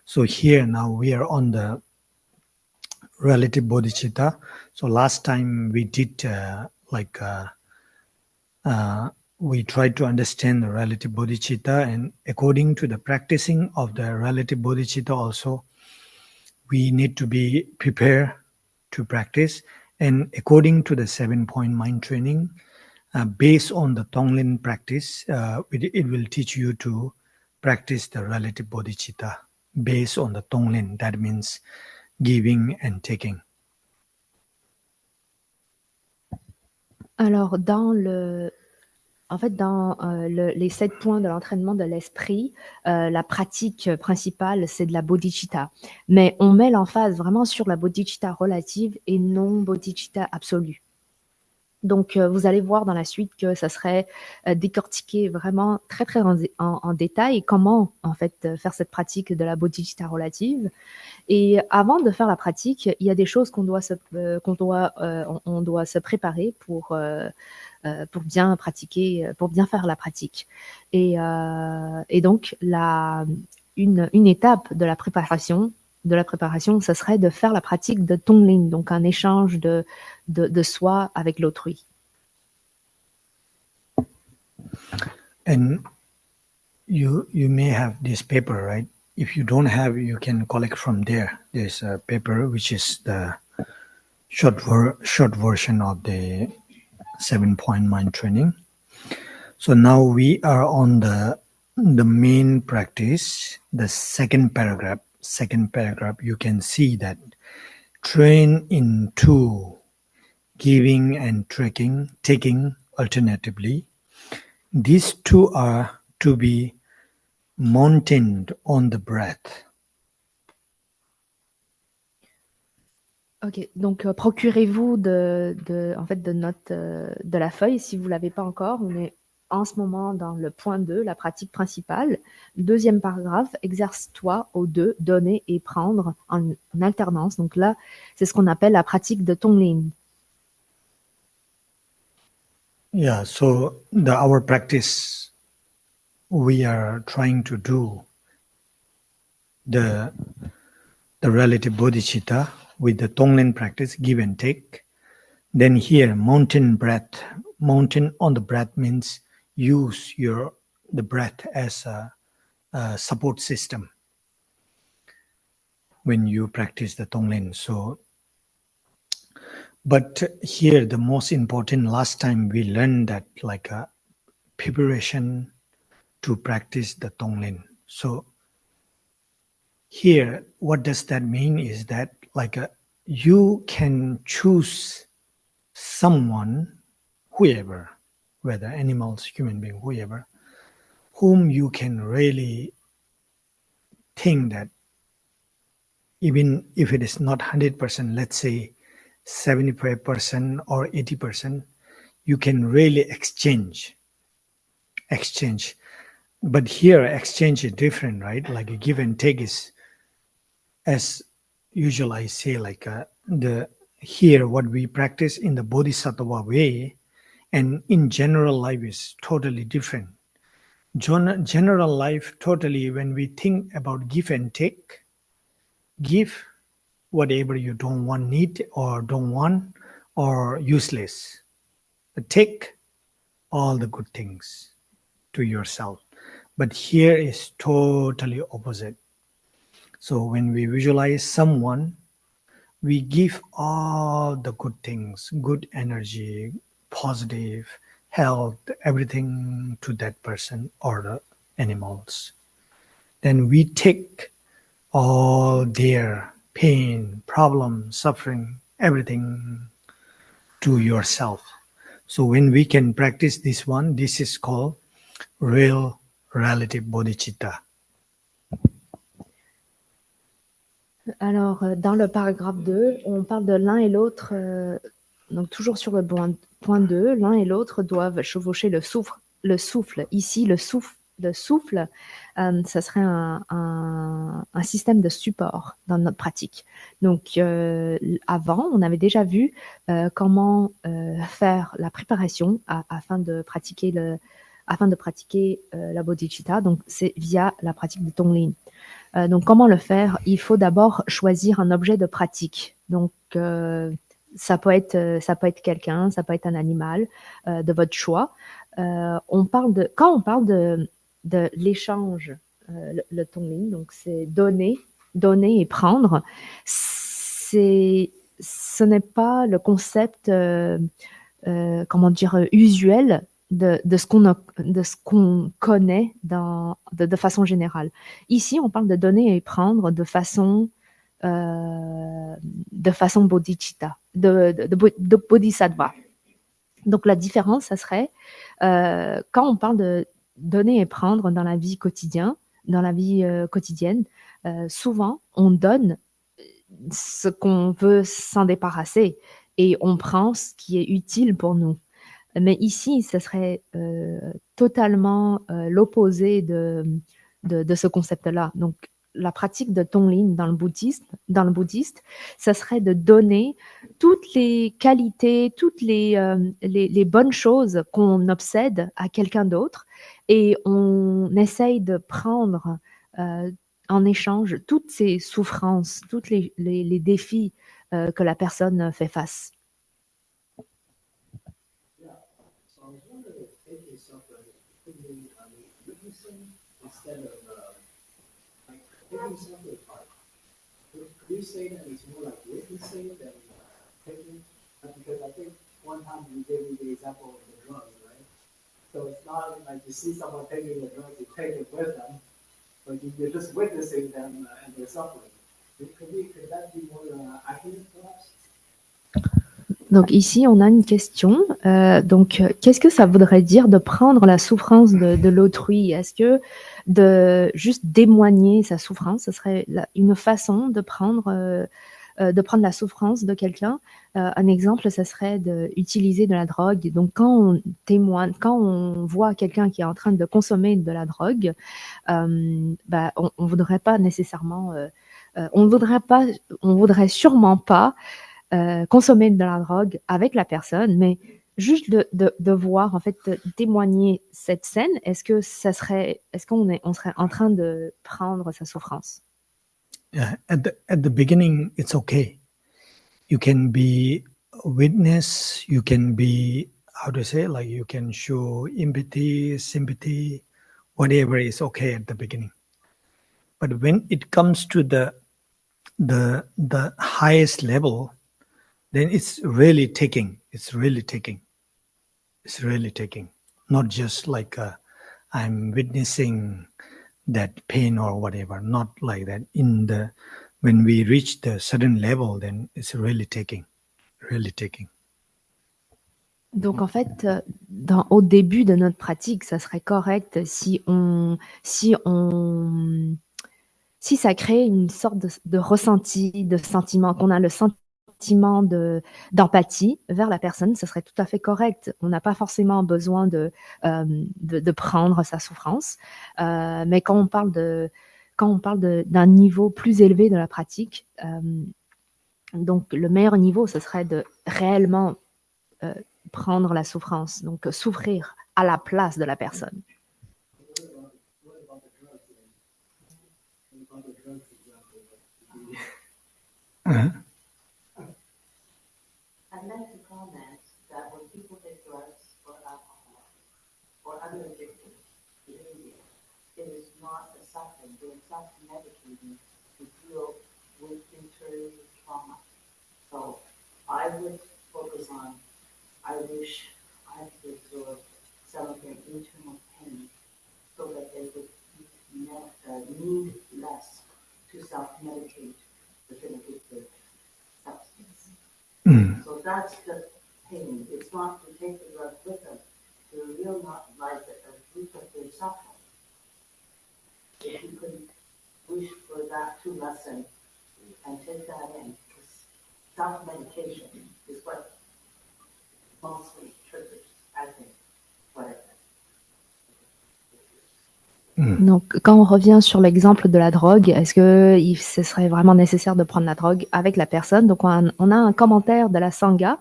So here now we are on the relative bodhicitta. So last time we did we tried to understand the relative bodhicitta, and according to the practicing of the relative bodhicitta also, we need to be prepared to practice. And according to the 7-point mind training, based on the Tonglen practice, it will teach you to practice the relative bodhicitta based on the Tonglen. That means giving and taking. Alors dans les 7 points de l'entraînement de l'esprit, la pratique principale, c'est de la bodhicitta. Mais on met l'emphase vraiment sur la bodhicitta relative et non bodhicitta absolue. Donc, vous allez voir dans la suite que ça serait décortiqué vraiment très, très en détail comment, en fait, faire cette pratique de la bodhicitta relative. Et avant de faire la pratique, il y a des choses qu'on doit on doit se préparer pour bien pratiquer, pour bien faire la pratique. Et donc, une étape de la préparation, ça serait de faire la pratique de tongling, donc un échange de soi avec l'autrui. And you may have this paper, right? If you don't have, you can collect from there. There's a paper which is the short version of the 7-point mind training. So now we are on the main practice, the second paragraph. You can see that train in two, giving and taking alternatively. These two are to be mountained on the breath. Ok, donc procurez-vous en fait, de la feuille si vous ne l'avez pas encore. On est en ce moment dans le point 2, la pratique principale. Deuxième paragraphe, exerce-toi aux deux, donner et prendre en alternance. Donc là, c'est ce qu'on appelle la pratique de tongling. Yeah, so our practice, we are trying to do the relative bodhicitta with the tonglen practice, give and take. Then here, mountain on the breath means use the breath as a support system when you practice the tonglen. So, but here the most important, last time we learned that like a preparation to practice the tonglen. So here, what does that mean is that like you can choose someone, whoever, whether animals, human being, whoever, whom you can really think that even if it is not 100%, let's say 75% or 80%, you can really exchange. But here, exchange is different, right? Like a give and take is, as usual I say, like here what we practice in the bodhisattva way and in general life is totally different. General life, totally, when we think about give and take, give whatever you don't want, need or don't want, or useless. But take all the good things to yourself. But here is totally opposite. So when we visualize someone, we give all the good things, good energy, positive, health, everything to that person or the animals. Then we take all their pain, problem, suffering, everything to yourself. So when we can practice this one, this is called real relative bodhicitta. Alors, dans le paragraphe 2, on parle de l'un et l'autre, donc toujours sur le point 2, l'un et l'autre doivent chevaucher le souffle. Ici, le souffle, ça serait un système de support dans notre pratique. Donc, avant, on avait déjà vu comment faire la préparation afin de pratiquer la bodhicitta. Donc, c'est via la pratique de tongling. Donc, comment le faire? Il faut d'abord choisir un objet de pratique. Donc, ça peut être quelqu'un, ça peut être un animal de votre choix. Quand on parle de l'échange, le tongling, donc c'est donner et prendre. Ce n'est pas le concept, usuel de ce qu'on connaît de façon générale. Ici, on parle de donner et prendre de façon bodhicitta, de bodhisattva. Donc la différence, ça serait quand on parle de donner et prendre dans la vie quotidienne, souvent on donne ce qu'on veut s'en débarrasser. et on prend ce qui est utile pour nous. Mais ici, ce serait totalement l'opposé de ce concept-là. Donc, la pratique de Tonglen dans le bouddhiste, ça serait de donner toutes les qualités, toutes les bonnes choses qu'on obsède à quelqu'un d'autre, et on essaye de prendre en échange toutes ces souffrances, tous les défis que la personne fait face. Instead of like taking something apart. Could you say that it's more like witnessing than taking? Because I think one time you gave me the example of the drugs, right? So it's not like you see someone taking the drugs, you take it with them, but you're just witnessing them and their suffering. Could that be more accurate, perhaps? Donc ici, on a une question. Qu'est-ce que ça voudrait dire de prendre la souffrance de l'autrui? Est-ce que de juste témoigner sa souffrance, ce serait une façon de prendre la souffrance de quelqu'un? Un exemple, ça serait d'utiliser de la drogue. Donc quand on témoigne, quand on voit quelqu'un qui est en train de consommer de la drogue, on voudrait pas nécessairement, on voudrait sûrement pas consommer de la drogue avec la personne, mais juste de voir, en fait, de témoigner cette scène, est-ce qu'on serait en train de prendre sa souffrance? Yeah, at the beginning, it's okay. You can be a witness, you can be, how to say, like you can show empathy, sympathy, whatever is okay at the beginning. But when it comes to the highest level, then it's really taking. Not just like I'm witnessing that pain or whatever, not like that. When we reach the certain level, then it's really taking. Donc en fait, au début de notre pratique, ça serait correct si ça crée une sorte de ressenti, de sentiment, qu'on a le sentiment d'empathie vers la personne, ce serait tout à fait correct. On n'a pas forcément besoin de prendre sa souffrance, mais quand on parle d'un niveau plus élevé de la pratique, donc le meilleur niveau, ce serait de réellement prendre la souffrance, donc souffrir à la place de la personne. I'd like to comment that when people take drugs or alcohol or other addictive behavior, it is not a suffering. They're self-medicating to deal with internal trauma. So I would focus on, I wish I could absorb some of their internal pain so that they would need less to self-medicate with an addictive substance. So that's the pain. It's not to take the drug with them. They're real not like a root of their suffering. If you could wish for that to lessen and take that in, because self-medication is what mostly triggers, I think, whatever. Donc, quand on revient sur l'exemple de la drogue, est-ce que ce serait vraiment nécessaire de prendre la drogue avec la personne? Donc, on a un commentaire de la Sangha.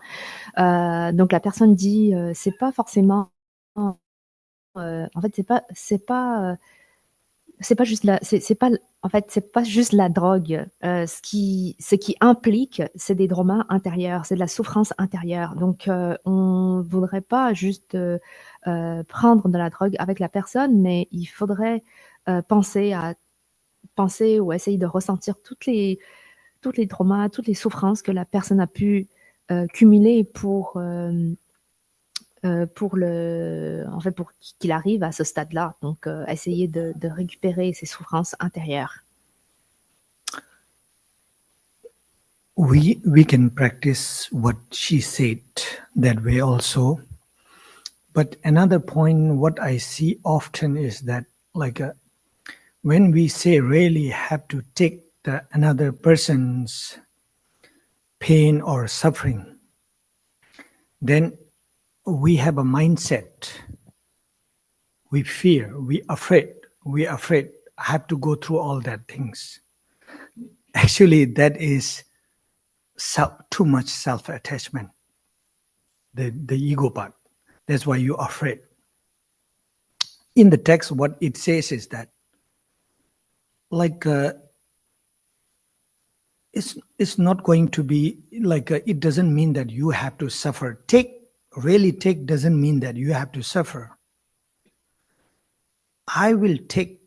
Donc, la personne dit, c'est pas forcément, en fait, c'est pas juste c'est pas juste la drogue. Ce qui implique, c'est des traumas intérieurs, c'est de la souffrance intérieure. Donc, on voudrait pas juste prendre de la drogue avec la personne, mais il faudrait penser ou essayer de ressentir toutes les traumas, toutes les souffrances que la personne a pu cumuler pour qu'il arrive à ce stade-là. Donc, essayer de récupérer ses souffrances intérieures. We can practice what she said that way also. But another point, what I see often is that, like, when we say really have to take another person's pain or suffering, then we have a mindset. We fear, we afraid. I have to go through all that things. Actually, that is too much self-attachment. The ego part. That's why you're afraid. In the text, what it says is that, like, it's not going to be like, it doesn't mean that you have to suffer. Take doesn't mean that you have to suffer. I will take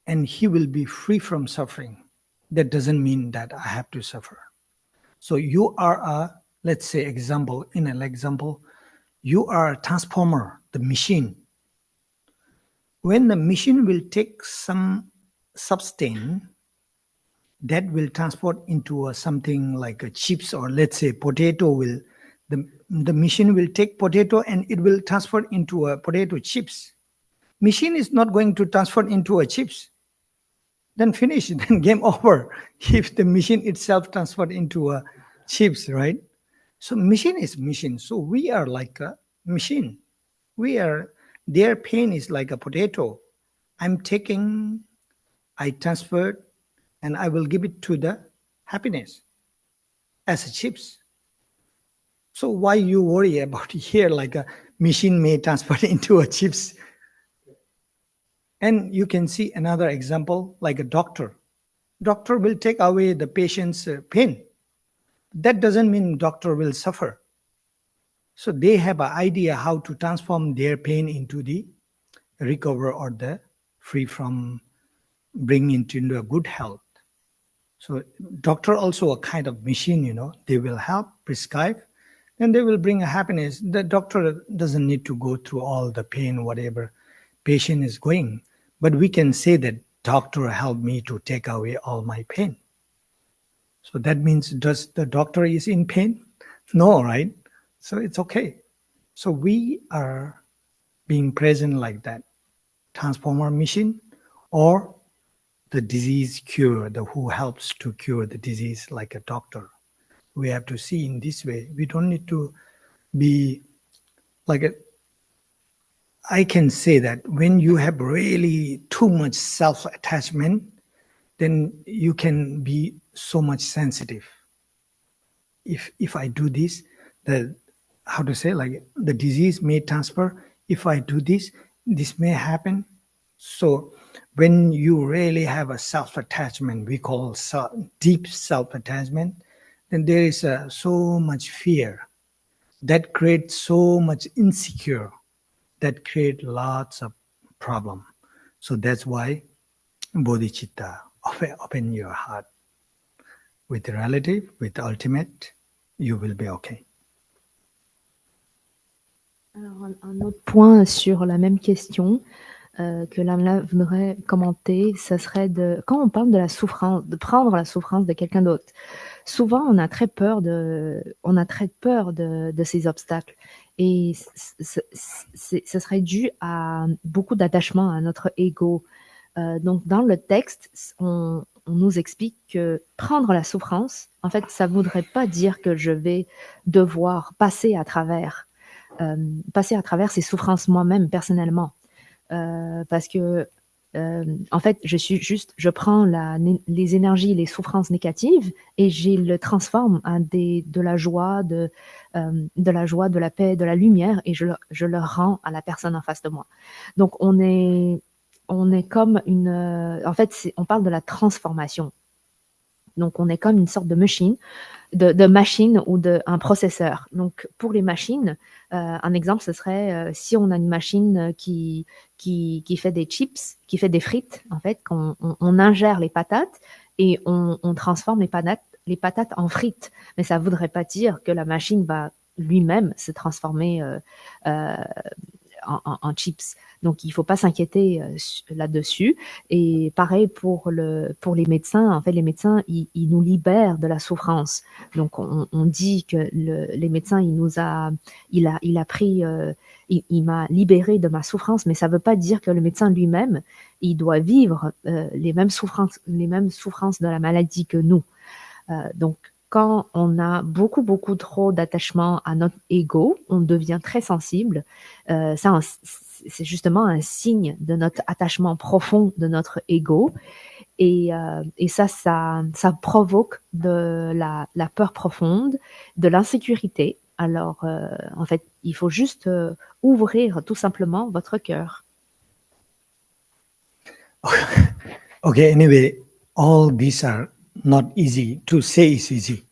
and he will be free from suffering. That doesn't mean that I have to suffer. So you are let's say in an example, you are a transformer, the machine. When the machine will take some substance that will transport into something like a chips, or let's say potato, the machine will take potato and it will transfer into a potato chips. Machine is not going to transfer into a chips. Then finish, then game over. If the machine itself transferred into a chips, right? So machine is machine. So we are like a machine. Their pain is like a potato. I transferred, and I will give it to the happiness as a chips. So why you worry about here, like a machine may transfer into a chips? And you can see another example, like a doctor. Doctor will take away the patient's pain. That doesn't mean doctor will suffer. So they have an idea how to transform their pain into the recover or the free from bring into a good health. So doctor also a kind of machine, they will help, prescribe, and they will bring a happiness. The doctor doesn't need to go through all the pain, whatever patient is going. But we can say that doctor helped me to take away all my pain. So that means, does the doctor is in pain? No, right? So it's okay. So we are being present like that. Transformer machine, or the disease cure, who helps to cure the disease like a doctor. We have to see in this way. We don't need to be like I can say that when you have really too much self-attachment, then you can be so much sensitive. If I do this, the disease may transfer. If I do this may happen. So when you really have a self-attachment, we call deep self-attachment, then there is so much fear that creates so much insecure, that create lots of problem. So that's why bodhicitta, open your heart with the relative, with the ultimate, you will be okay. Alors, un autre point sur la même question que Lamla voudrait commenter, ça serait quand on parle de la souffrance, de prendre la souffrance de quelqu'un d'autre. Souvent, on a très peur de ces obstacles. Et ce serait dû à beaucoup d'attachement à notre ego. Donc, dans le texte, on nous explique que prendre la souffrance, en fait, ça ne voudrait pas dire que je vais devoir passer à travers ces souffrances moi-même, personnellement. Parce que, en fait, je prends les énergies, les souffrances négatives et je le transforme en de la joie, de la paix, de la lumière, et je le rends à la personne en face de moi. Donc, on est comme en fait, on parle de la transformation. Donc, on est comme une sorte de machine, ou un processeur. Donc, pour les machines, un exemple, ce serait si on a une machine qui fait des chips, qui fait des frites, en fait, on ingère les patates et on transforme les patates en frites. Mais ça ne voudrait pas dire que la machine va lui-même se transformer en chips. Donc, il ne faut pas s'inquiéter là-dessus. Et pareil pour les médecins. En fait, les médecins, ils nous libèrent de la souffrance. Donc, on dit que les médecins, il m'a libéré de ma souffrance, mais ça ne veut pas dire que le médecin lui-même, il doit vivre les mêmes souffrances de la maladie que nous. Donc, quand on a beaucoup trop d'attachement à notre ego, on devient très sensible. Ça, c'est justement un signe de notre attachement profond de notre ego. Et ça provoque de la peur profonde, de l'insécurité. Alors, en fait, il faut juste ouvrir tout simplement votre cœur. Okay, anyway, all these are not easy. To say is easy.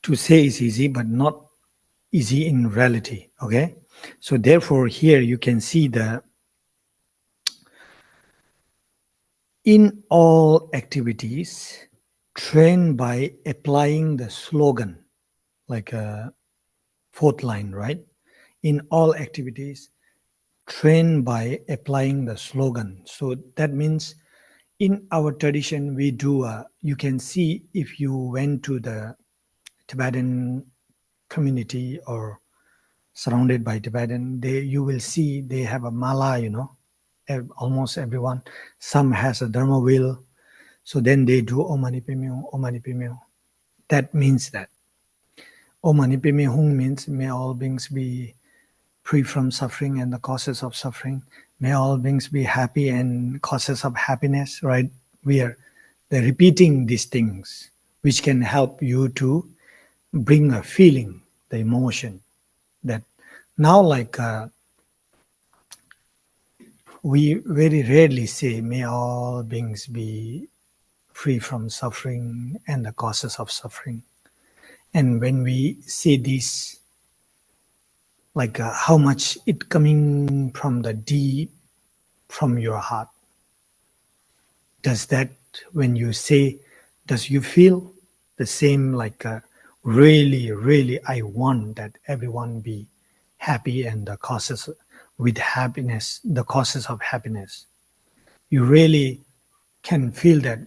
To say is easy, but not easy in reality. Okay? So therefore, here you can see in all activities, train by applying the slogan, like a fourth line, right? In all activities, train by applying the slogan. So that means in our tradition, we do, you can see if you went to the Tibetan community or surrounded by Tibetan, you will see they have a mala, almost everyone. Some has a dharma wheel. So then they do Om Mani Padme Hum, Om Mani Padme Hum. That means that. Om Mani Padme Hum means may all beings be free from suffering and the causes of suffering. May all beings be happy and causes of happiness, right? They're repeating these things, which can help you to bring a feeling, the emotion that now we very rarely say, may all beings be free from suffering and the causes of suffering. And when we say this, how much it coming from the deep, from your heart. Does that, when you say, does you feel the same really, I want that everyone be happy and the causes with happiness, the causes of happiness. You really can feel that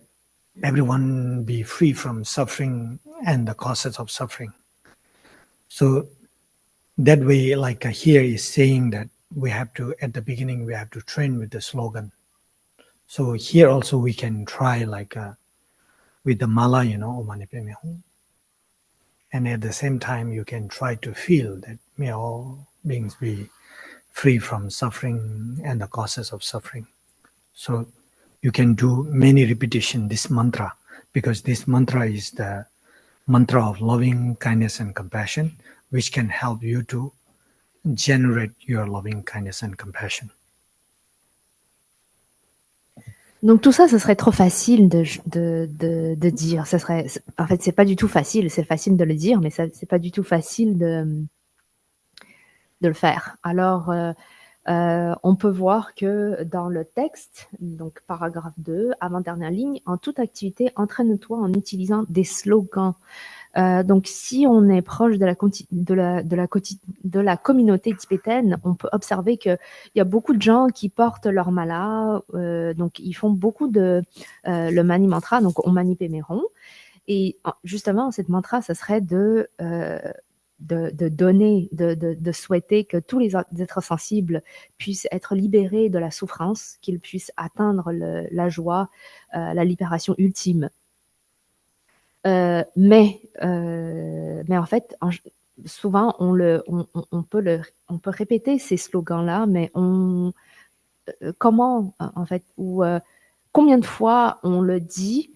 everyone be free from suffering and the causes of suffering. So that way, here is saying that we have to, at the beginning, we have to train with the slogan. So here also we can try with the mala, Om Mani Padme Hum. And at the same time, you can try to feel that may all beings be free from suffering and the causes of suffering. So you can do many repetition, this mantra, because this mantra is the mantra of loving kindness and compassion, which can help you to generate your loving kindness and compassion. Donc tout ça, ce serait trop facile de dire. En fait, c'est pas du tout facile. C'est facile de le dire, mais c'est pas du tout facile de le faire. Alors, on peut voir que dans le texte, donc paragraphe 2, avant-dernière ligne, en toute activité, entraîne-toi en utilisant des slogans. Donc, si on est proche de la communauté tibétaine, on peut observer qu'il y a beaucoup de gens qui portent leur mala, donc ils font beaucoup de le mani mantra, donc Om Mani Padme Hum. Et justement, cette mantra, ça serait de donner, de souhaiter que tous les êtres sensibles puissent être libérés de la souffrance, qu'ils puissent atteindre la joie, la libération ultime. Mais en fait, souvent on peut répéter ces slogans-là, mais comment en fait, ou combien de fois on le dit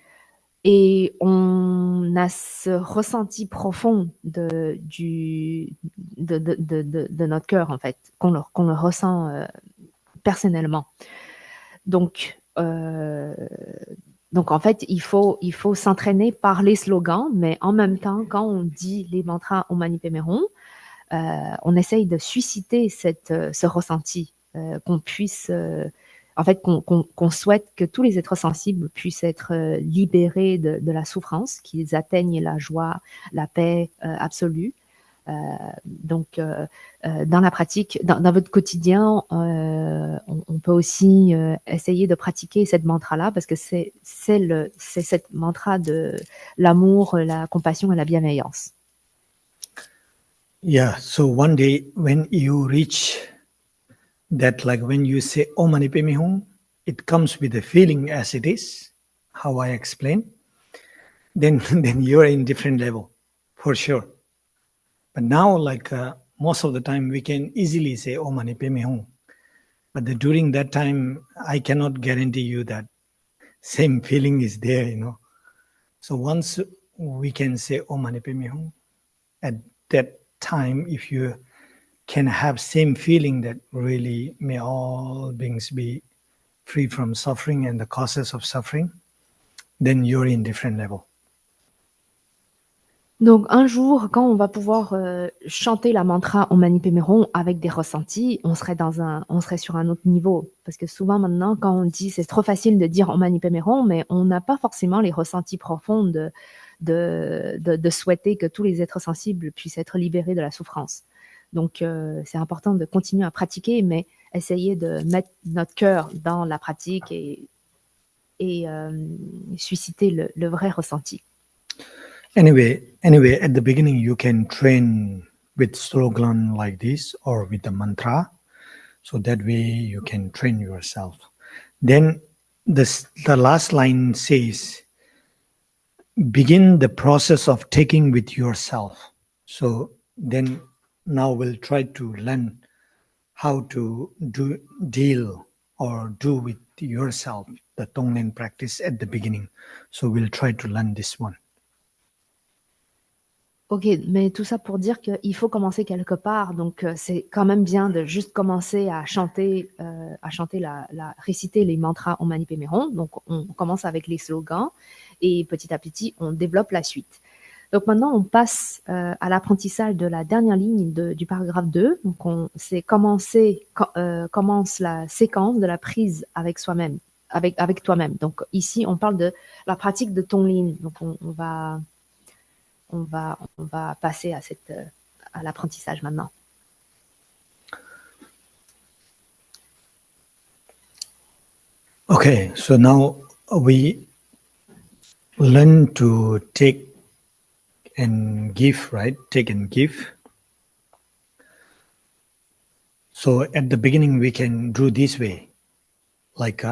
et on a ce ressenti profond de notre cœur en fait, qu'on le ressent personnellement. Donc, en fait, il faut s'entraîner par les slogans, mais en même temps, quand on dit les mantras Om Mani Padme Hum, on essaye de susciter ce ressenti, qu'on puisse, en fait, qu'on souhaite que tous les êtres sensibles puissent être libérés de la souffrance, qu'ils atteignent la joie, la paix absolue. Donc, dans la pratique, dans votre quotidien, on peut aussi essayer de pratiquer cette mantra-là parce que c'est cette mantra de l'amour, la compassion et la bienveillance. Yeah, so one day when you reach that, when you say Om Mani Padme Hum, it comes with a feeling as it is, how I explain. then you're in different level, for sure. But now, most of the time, we can easily say, "Oh, mani padme hum." But during that time, I cannot guarantee you that same feeling is there. So once we can say, "Oh, mani padme hum," at that time, if you can have same feeling that really may all beings be free from suffering and the causes of suffering, then you're in different level. Donc un jour, quand on va pouvoir chanter la mantra Om Mani Padme Hum avec des ressentis, on serait sur un autre niveau. Parce que souvent maintenant, quand on dit c'est trop facile de dire Om Mani Padme Hum, mais on n'a pas forcément les ressentis profonds de souhaiter que tous les êtres sensibles puissent être libérés de la souffrance. Donc c'est important de continuer à pratiquer, mais essayer de mettre notre cœur dans la pratique et susciter le vrai ressenti. Anyway, at the beginning, you can train with slogan like this or with the mantra. So that way you can train yourself. Then the last line says, begin the process of taking with yourself. So then now we'll try to learn how to deal or do with yourself, the Tonglen practice at the beginning. So we'll try to learn this one. Ok, mais tout ça pour dire qu'il faut commencer quelque part, donc c'est quand même bien de juste commencer à chanter, réciter les mantras Om Mani Padme Hum. Donc on commence avec les slogans et petit à petit on développe la suite. Donc maintenant on passe à l'apprentissage de la dernière ligne du paragraphe 2. Donc commence la séquence de la prise avec soi-même, avec toi-même. Donc ici on parle de la pratique de Tonglen. Donc on va passer à l'apprentissage maintenant. Okay, so now we learn to take and give, right? Take and give. So at the beginning, we can do this way, like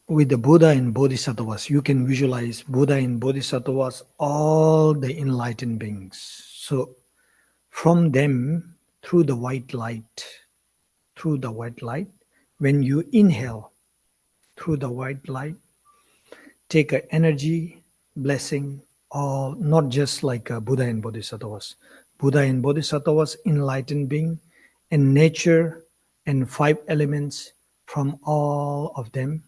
with the Buddha and Bodhisattvas, you can visualize Buddha and Bodhisattvas, all the enlightened beings. So from them, through the white light, when you inhale through the white light, take an energy, blessing, all, not just like Buddha and Bodhisattvas. Buddha and Bodhisattvas, enlightened being, and nature, and 5 elements from all of them.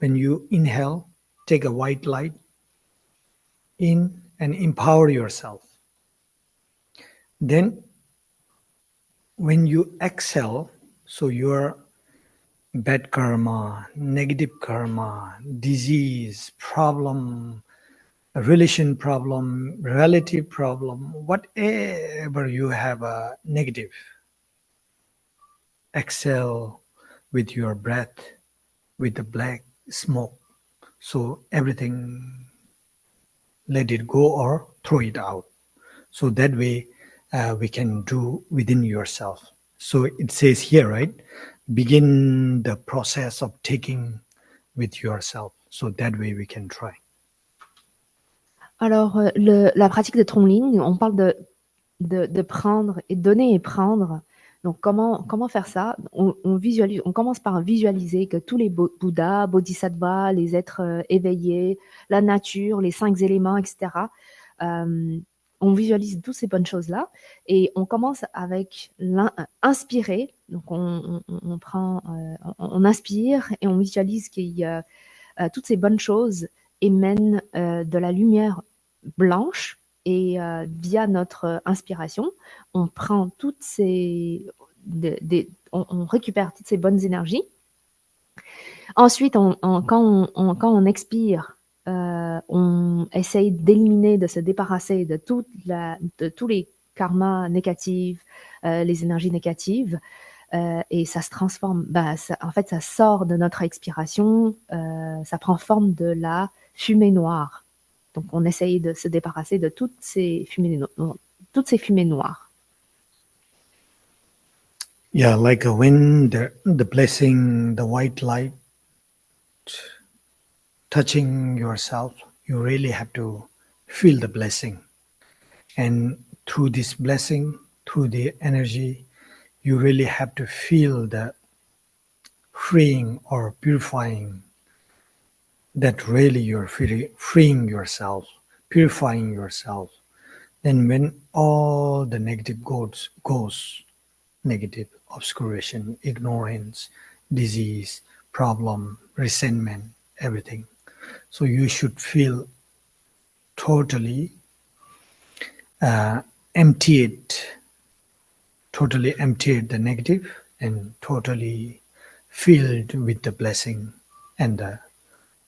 When you inhale, take a white light in and empower yourself. Then when you exhale, so your bad karma, negative karma, disease, problem, relation problem, relative problem, whatever you have a negative, exhale with your breath, with the black smoke. So everything, let it go or throw it out. So that way we can do within yourself. So it says here, right? Begin the process of taking with yourself. So that way we can try. Alors, la pratique de Tonglen, on parle de prendre et donner et prendre. Donc, comment faire ça? On commence par visualiser que tous les Bouddhas, Bodhisattvas, les êtres éveillés, la nature, les 5 éléments, etc., on visualise toutes ces bonnes choses-là et on commence avec inspirer. Donc, on inspire et on visualise qu'il y a toutes ces bonnes choses émènent de la lumière blanche. Et via notre inspiration, on prend toutes on récupère toutes ces bonnes énergies. Ensuite, quand on expire, on essaye d'éliminer, de se débarrasser de tous les karmas négatifs, les énergies négatives, et ça se transforme. En fait, ça sort de notre expiration, ça prend forme de la fumée noire. Donc, on essaye de se débarrasser de toutes ces fumées noires. Yeah, like when the blessing, the white light touching yourself, you really have to feel the blessing. And through this blessing, through the energy, you really have to feel the freeing or purifying, that really you're freeing yourself, purifying yourself. Then when all the negative goes negative, obscuration, ignorance, disease, problem, resentment, everything. So you should feel totally emptied, the negative and totally filled with the blessing and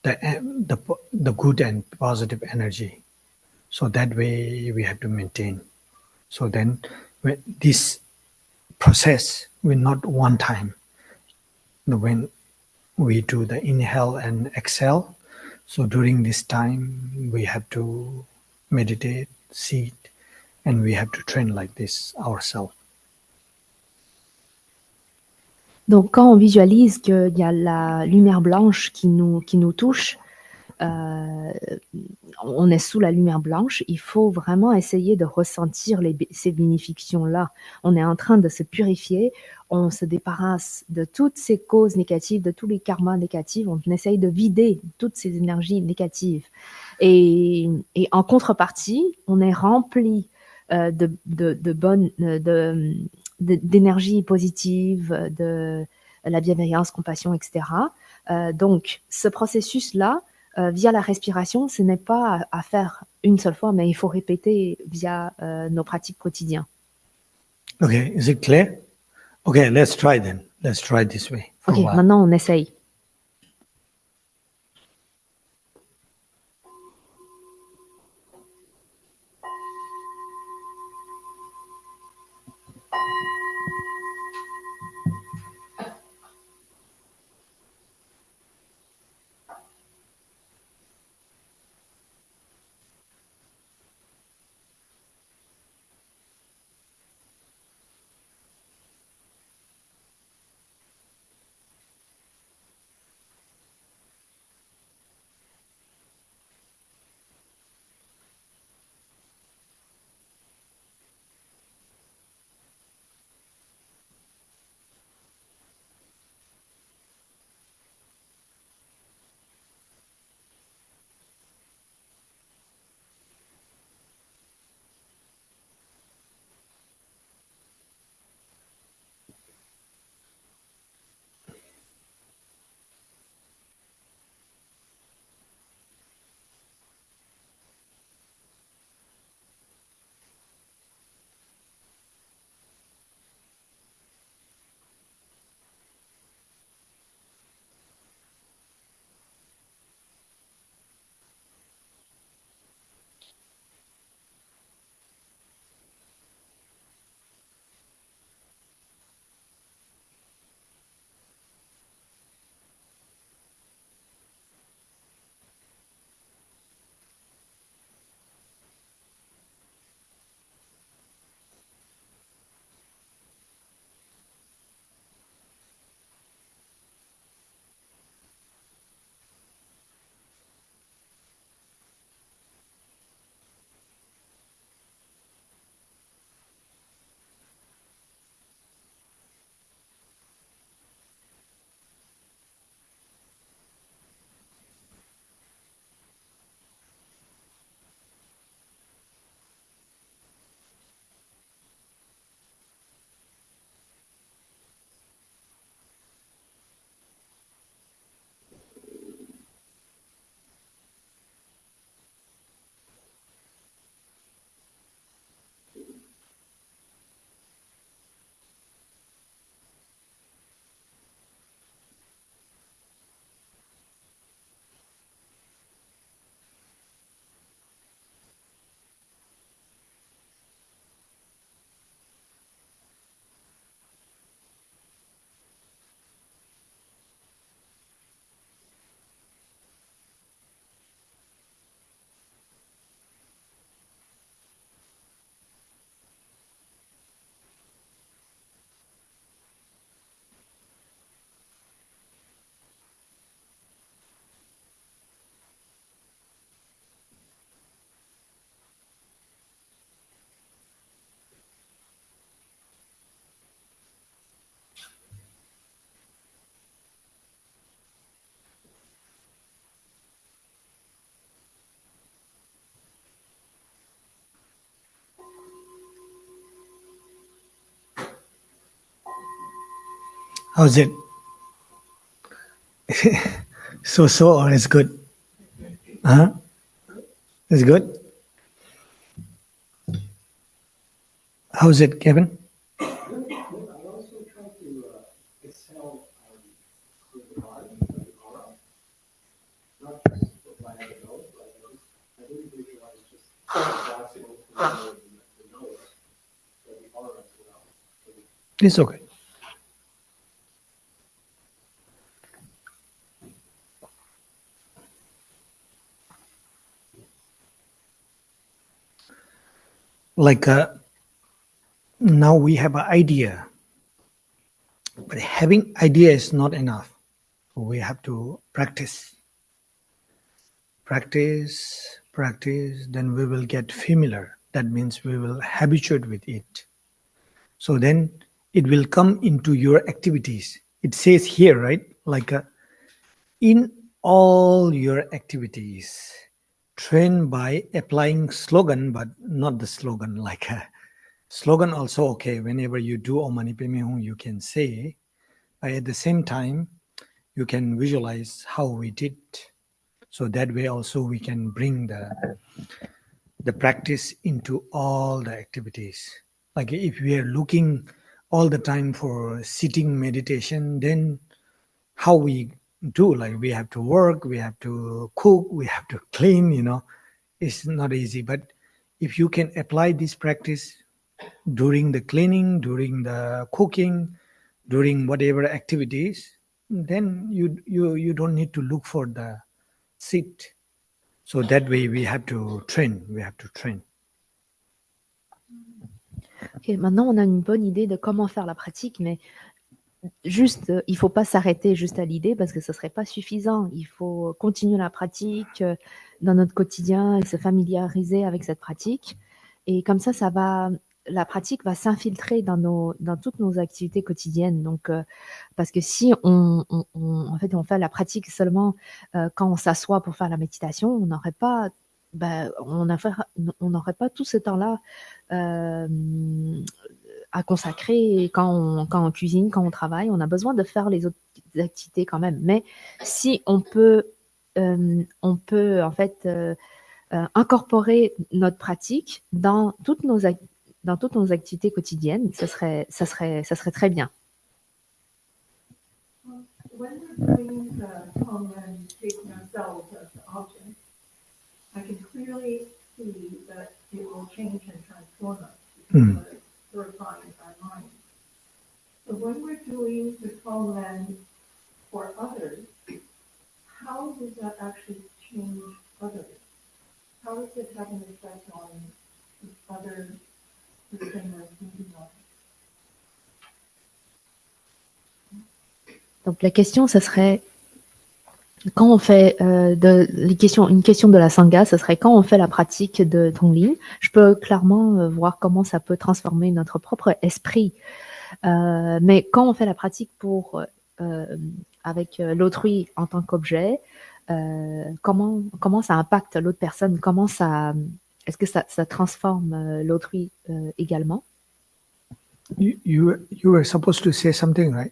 the good and positive energy. So that way we have to maintain. So then this process will not one time. When we do the inhale and exhale, so during this time we have to meditate, sit, and we have to train like this ourselves. Donc, quand on visualise qu'il y a la lumière blanche qui nous touche, on est sous la lumière blanche, il faut vraiment essayer de ressentir ces bénédictions-là. On est en train de se purifier, on se débarrasse de toutes ces causes négatives, de tous les karmas négatifs, on essaye de vider toutes ces énergies négatives. Et en contrepartie, on est rempli d'énergie positive, de la bienveillance, compassion, etc. Donc, ce processus-là, via la respiration, ce n'est pas à faire une seule fois, mais il faut répéter via nos pratiques quotidiennes. Okay, is it clear? Okay, let's try then. Let's try this way. Ok, maintenant on essaye. How's it? So or it's good? Huh? It's good? How's it, Kevin? I also try to excel with the body, with the aura, not just by the nose, but I really visualize just relaxing the nose, but the aura as well. It's okay. Like now we have an idea, but having idea is not enough. We have to practice, then we will get familiar. That means we will habituate with it. So then it will come into your activities. It says here, right? Like in all your activities, train by applying slogan, but not the slogan like slogan also okay. Whenever you do Om Mani Padme Hum, you can say, but at the same time, you can visualize how we did. So that way also we can bring the practice into all the activities. Like if we are looking all the time for sitting meditation, then how we do, like we have to work, we have to cook, we have to clean, it's not easy. But if you can apply this practice during the cleaning, during the cooking, during whatever activities, then you don't need to look for the sit. So that way we have to train. Ok, maintenant on a une bonne idée de comment faire la pratique, mais juste, il faut pas s'arrêter juste à l'idée parce que ce serait pas suffisant. Il faut continuer la pratique dans notre quotidien et se familiariser avec cette pratique. Et comme ça la pratique va s'infiltrer dans toutes nos activités quotidiennes. Donc, parce que si en fait, on fait la pratique seulement quand on s'assoit pour faire la méditation, on n'aurait pas tout ce temps-là à consacrer quand on cuisine, quand on travaille. On a besoin de faire les autres activités quand même. Mais si on peut en fait incorporer notre pratique dans toutes nos activités quotidiennes, ça serait très bien. When we're doing the home and taking ourselves as the object, I can clearly see that it will change and transform us because we're purifying our mind. So when we're doing the homeland for others, how does that actually change others? How does it have an effect on others who are thinking of? Donc la question, ça serait quand on fait une question de la sangha, ce serait quand on fait la pratique de Tongling, je peux clairement voir comment ça peut transformer notre propre esprit. Mais quand on fait la pratique avec l'autrui en tant qu'objet, comment ça impacte l'autre personne? Est-ce que ça transforme l'autrui également? You were supposed to say something, right?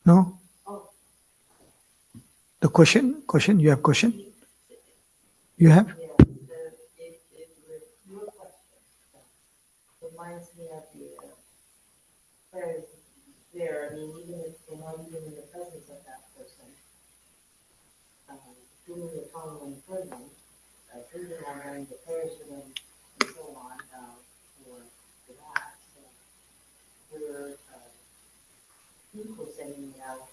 No? The question, you have question? You have? Yeah, your question reminds me of the prayers there. I mean, even if they're not even in the presence of that person, doing the following praying, thinking on the prayers for them and so on, for that. So we're equal sending out.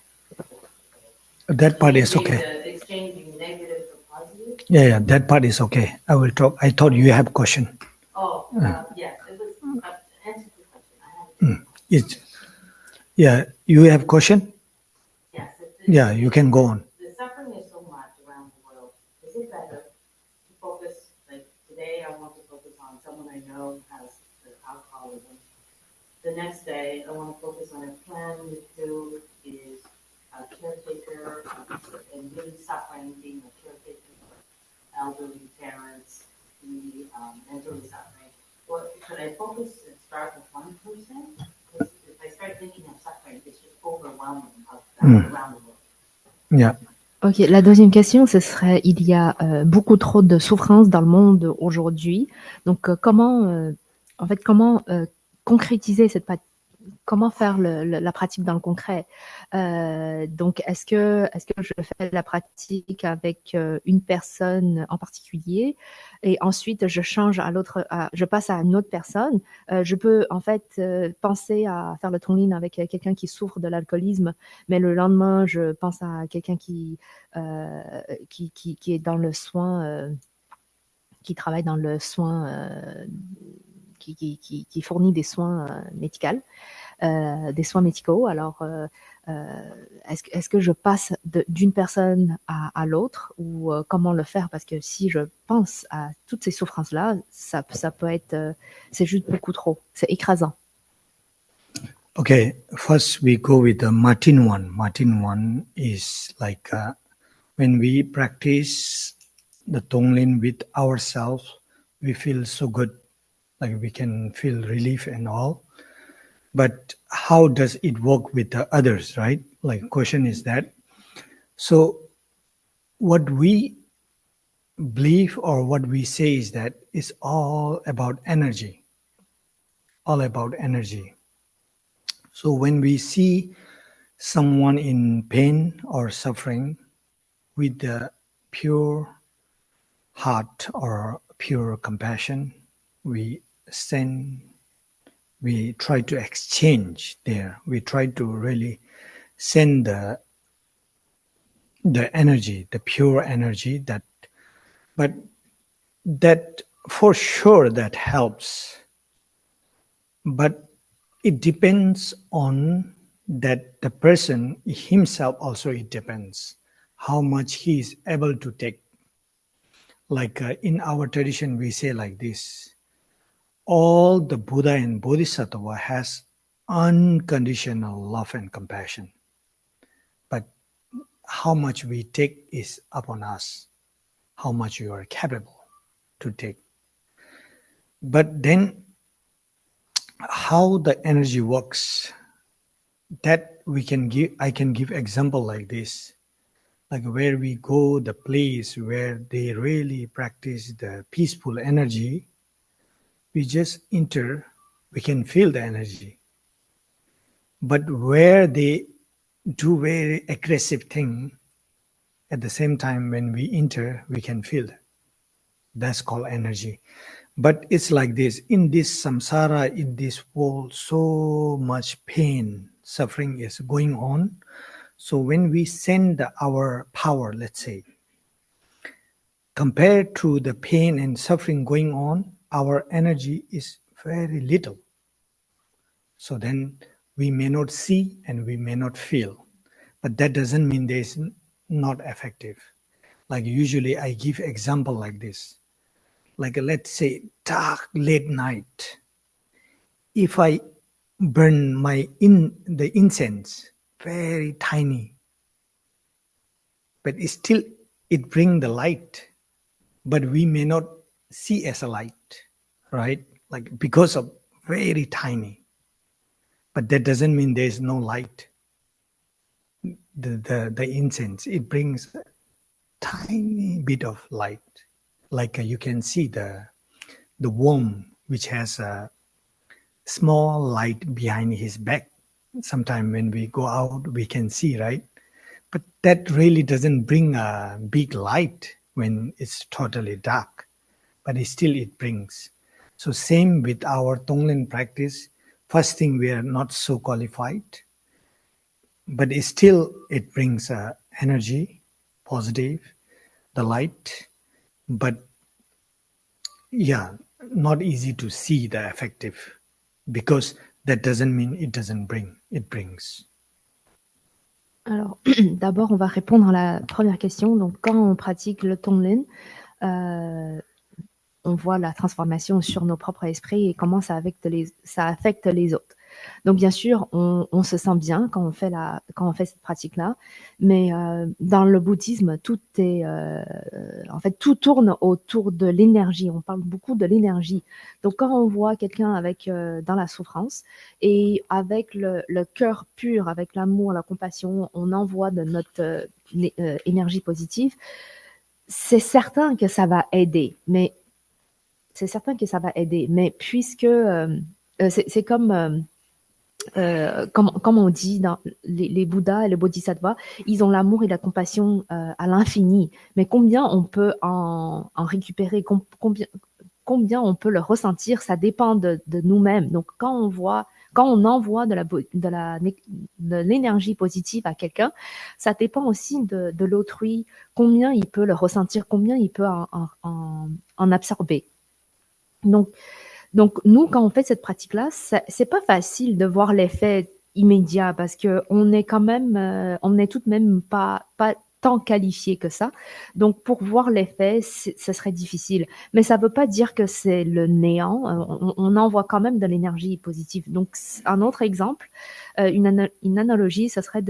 That part is okay. Exchanging negative for positive? Yeah, that part is okay. I will talk. I thought you have question. Oh, yes. It was answer the question. I have Yeah, you have question? Yes. Yeah, you can go on. The suffering is so much around the world. Is it better to focus, like today I want to focus on someone I know has the alcoholism. The next day I want to focus on a friend who is a caretaker and really suffering, being a caretaker for elderly parents, the mentally suffering. Or could I focus and start with one person? Because if I start thinking of suffering, around the world. Yeah. Ok, la deuxième question, ce serait, il y a beaucoup trop de souffrance dans le monde aujourd'hui. Donc, comment concrétiser comment faire la pratique dans le concret? Donc, est-ce que je fais la pratique avec une personne en particulier et ensuite je change je passe à une autre personne? Je peux en fait penser à faire le tonglen avec quelqu'un qui souffre de l'alcoolisme, mais le lendemain je pense à quelqu'un qui est dans le soin, qui travaille dans le soin, qui fournit des soins médicaux. Des soins médicaux. Alors, est-ce que je passe d'une personne à l'autre ou comment le faire? Parce que si je pense à toutes ces souffrances-là, ça peut être, c'est juste beaucoup trop, c'est écrasant. Okay, first we go with the Martin one. Martin one is like when we practice the Tonglen with ourselves, we feel so good, like we can feel relief and all. But how does it work with the others, right? Like question is that. So what we believe or what we say is that it's all about energy. All about energy. So when we see someone in pain or suffering with the pure heart or pure compassion, we try to exchange there. We try to really send the energy, the pure energy but that for sure that helps. But it depends on that the person himself also, it depends how much he is able to take. Like in our tradition, we say like this, all the Buddha and Bodhisattva has unconditional love and compassion. But how much we take is upon us, how much you are capable to take. But then how the energy works, that I can give example like this. Like where we go, the place where they really practice the peaceful energy, we just enter, we can feel the energy. But where they do very aggressive thing, at the same time when we enter, we can feel that. That's called energy. But it's like this, in this samsara, in this world, so much pain, suffering is going on. So when we send our power, let's say, compared to the pain and suffering going on, our energy is very little. So then we may not see and we may not feel. But that doesn't mean it's not effective. Like usually I give example like this. Like let's say dark late night. If I burn the incense, very tiny, but it brings the light, but we may not see as a light, right? Like because of very tiny. But that doesn't mean there's no light. The incense, it brings a tiny bit of light. Like you can see the worm which has a small light behind his back. Sometimes when we go out, we can see, right? But that really doesn't bring a big light when it's totally dark. But it brings. So same with our Tonglen practice. First thing, we are not so qualified. But it brings energy, positive, the light. But yeah, not easy to see the effective. Because that doesn't mean it doesn't bring, it brings. Alors, d'abord, on va répondre à la première question. Donc, quand on pratique le Tonglen, on voit la transformation sur nos propres esprits et comment ça affecte les autres. Donc bien sûr, on se sent bien quand on fait cette pratique-là, mais dans le bouddhisme, tout tourne autour de l'énergie. On parle beaucoup de l'énergie. Donc quand on voit quelqu'un dans la souffrance et avec le cœur pur, avec l'amour, la compassion, on envoie de notre énergie positive, c'est certain que ça va aider. Mais puisque c'est comme on dit dans les Bouddhas et les Bodhisattvas, ils ont l'amour et la compassion à l'infini. Mais combien on peut en récupérer, combien on peut le ressentir, ça dépend de nous-mêmes. Donc quand on envoie de l'énergie positive à quelqu'un, ça dépend aussi de l'autrui, combien il peut le ressentir, combien il peut en absorber. Donc nous, quand on fait cette pratique-là, c'est pas facile de voir l'effet immédiat parce que on est tout de même pas tant qualifié que ça. Donc pour voir l'effet, ce serait difficile. Mais ça veut pas dire que c'est le néant. On envoie quand même de l'énergie positive. Donc un autre exemple, une analogie, ce serait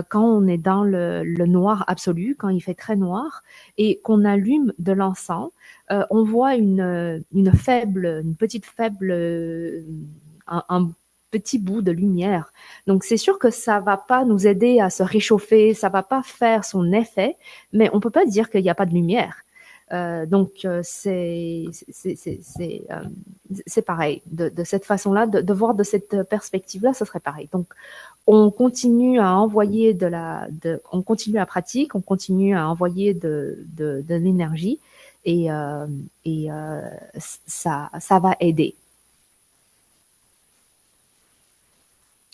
quand on est dans le noir absolu, quand il fait très noir et qu'on allume de l'encens. On voit un petit bout de lumière. Donc, c'est sûr que ça va pas nous aider à se réchauffer, ça va pas faire son effet, mais on peut pas dire qu'il n'y a pas de lumière. Donc, c'est pareil. De cette façon-là, de voir de cette perspective-là, ce serait pareil. Donc, on continue à envoyer on continue à pratiquer, on continue à envoyer de l'énergie et ça va aider.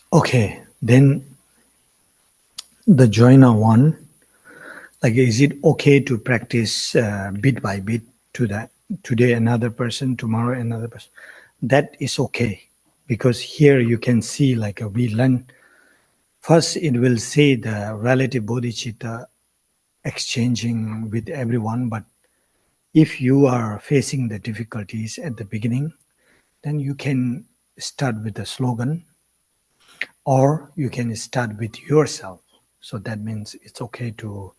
Okay, then the joiner one, like, is it okay to practice bit by bit today another person, tomorrow another person? That is okay, because here you can see, like, we learn. First, it will say the relative bodhicitta exchanging with everyone, but if you are facing the difficulties at the beginning, then you can start with the slogan, or you can start with yourself. So that means it's okay to,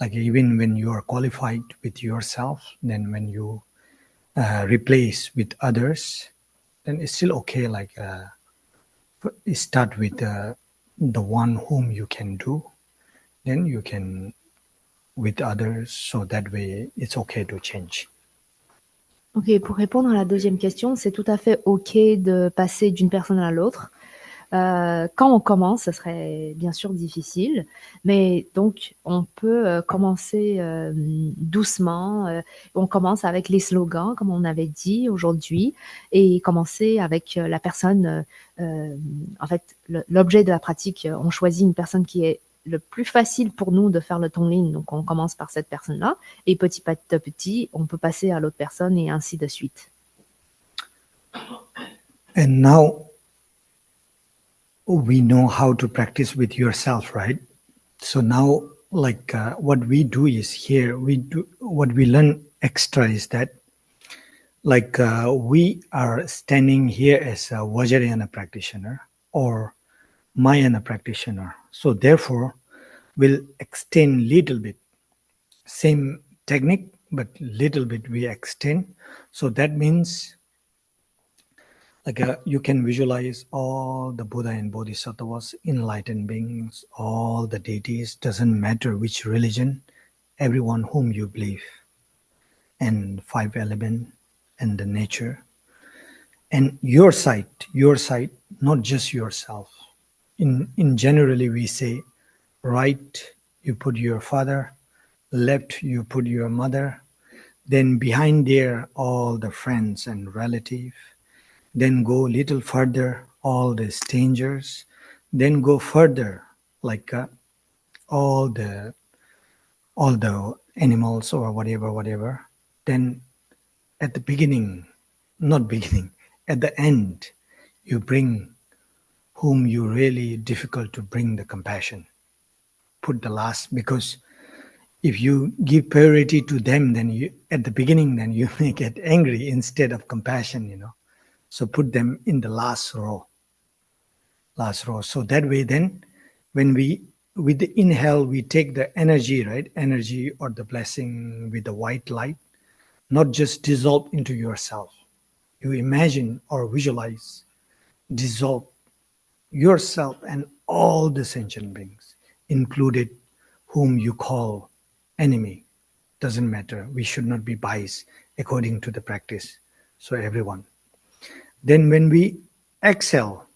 like, even when you are qualified with yourself, then when you replace with others, then it's still okay, like, start with the one whom you can do, then you can with others, so that way it's okay to change. Ok, pour répondre à la deuxième question, c'est tout à fait ok de passer d'une personne à l'autre. Quand on commence, ce serait bien sûr difficile, mais donc on peut commencer doucement. On commence avec les slogans, comme on avait dit aujourd'hui, et commencer avec la personne. En fait, l'objet de la pratique, on choisit une personne qui est le plus facile pour nous de faire le tongling, donc on commence par cette personne-là, et petit à petit, on peut passer à l'autre personne et ainsi de suite. And now we know how to practice with yourself, right? So now, like, what we do is here, what we learn extra is that, like, we are standing here as a Vajrayana practitioner or Mayana practitioner. So therefore, we'll extend little bit. Same technique, but little bit we extend. So that means, like, you can visualize all the Buddha and Bodhisattvas, enlightened beings, all the deities, doesn't matter which religion, everyone whom you believe, and 5 elements, and the nature. And your side, not just yourself. In generally we say, right, you put your father, left, you put your mother, then behind there, all the friends and relatives. Then go a little further, all the strangers. Then go further, like, all the animals or whatever. Then at the beginning, at the end, you bring whom you really difficult to bring the compassion. Put the last, because if you give priority to them, then you, at the beginning, then you may get angry instead of compassion, So put them in the last row. last row. So that way then, when we, with the inhale, we take the energy, right? Energy or the blessing with the white light, not just dissolve into yourself. You imagine or visualize, dissolve yourself and all the sentient beings, included whom you call enemy. Doesn't matter. We should not be biased according to the practice. So everyone. Then when we exhale,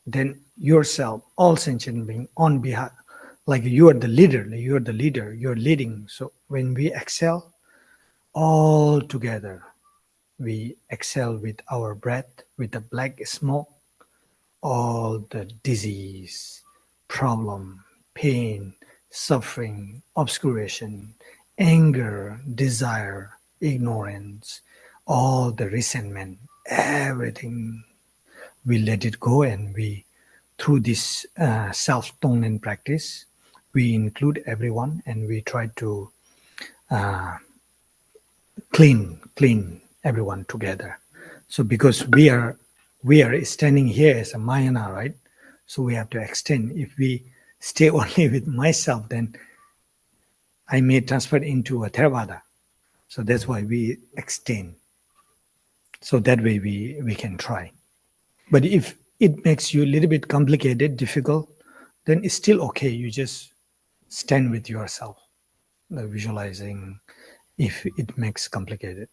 then yourself, all sentient being on behalf, like you are the leader, you're leading. So when we exhale, all together, we exhale with our breath, with the black smoke, all the disease, problem, pain, suffering, obscuration, anger, desire, ignorance, all the resentment, everything, we let it go, and we, through this self-atonement practice, we include everyone, and we try to clean everyone together. So because we are standing here as a Mayana, right? So we have to extend. If we stay only with myself, then I may transfer into a Theravada. So that's why we extend. So that way we can try. But if it makes you a little bit complicated, difficult, then it's still okay. You just stand with yourself, visualizing if it makes complicated.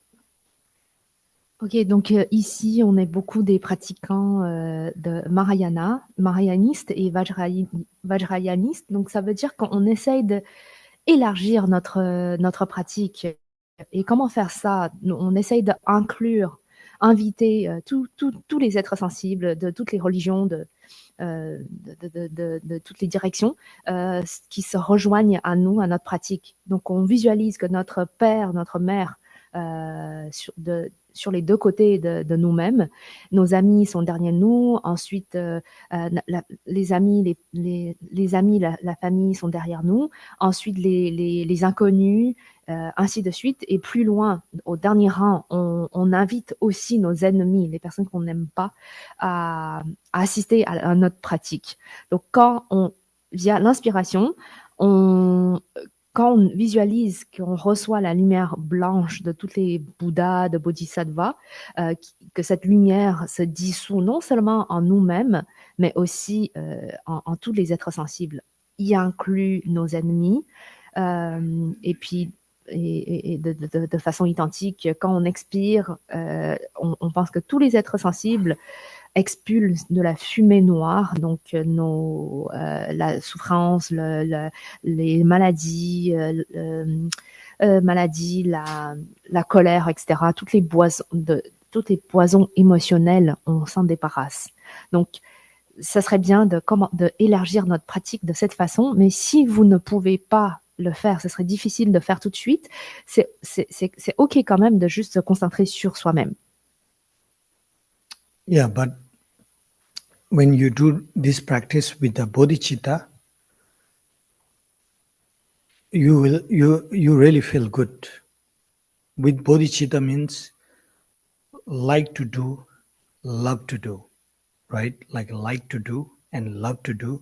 Ok, donc ici, on est beaucoup des pratiquants de Mahāyānistes et Vajrayanistes. Donc, ça veut dire qu'on essaye d'élargir notre pratique. Et comment faire ça? On essaye d'inclure, inviter tous les êtres sensibles de toutes les religions, de toutes les directions qui se rejoignent à nous, à notre pratique. Donc, on visualise que notre père, notre mère, sur les deux côtés de nous-mêmes. Nos amis sont derrière nous. Ensuite, les amis, la famille sont derrière nous. Ensuite, les inconnus, ainsi de suite. Et plus loin, au dernier rang, on invite aussi nos ennemis, les personnes qu'on n'aime pas, à assister à notre pratique. Donc, via l'inspiration, quand on visualise qu'on reçoit la lumière blanche de tous les Bouddhas, de Bodhisattvas, que cette lumière se dissout non seulement en nous-mêmes, mais aussi en tous les êtres sensibles, y inclut nos ennemis, et puis de façon identique, quand on expire, on pense que tous les êtres sensibles expulsent de la fumée noire, donc la souffrance, les maladies, la colère, etc. Toutes les poisons émotionnels, on s'en débarrasse. Donc, ça serait bien de élargir notre pratique de cette façon, mais si vous ne pouvez pas le faire, ce serait difficile de faire tout de suite, c'est ok quand même de juste se concentrer sur soi-même. Yeah, but when you do this practice with the bodhicitta, you really feel good. With bodhicitta means like to do, love to do, right? Like to do and love to do.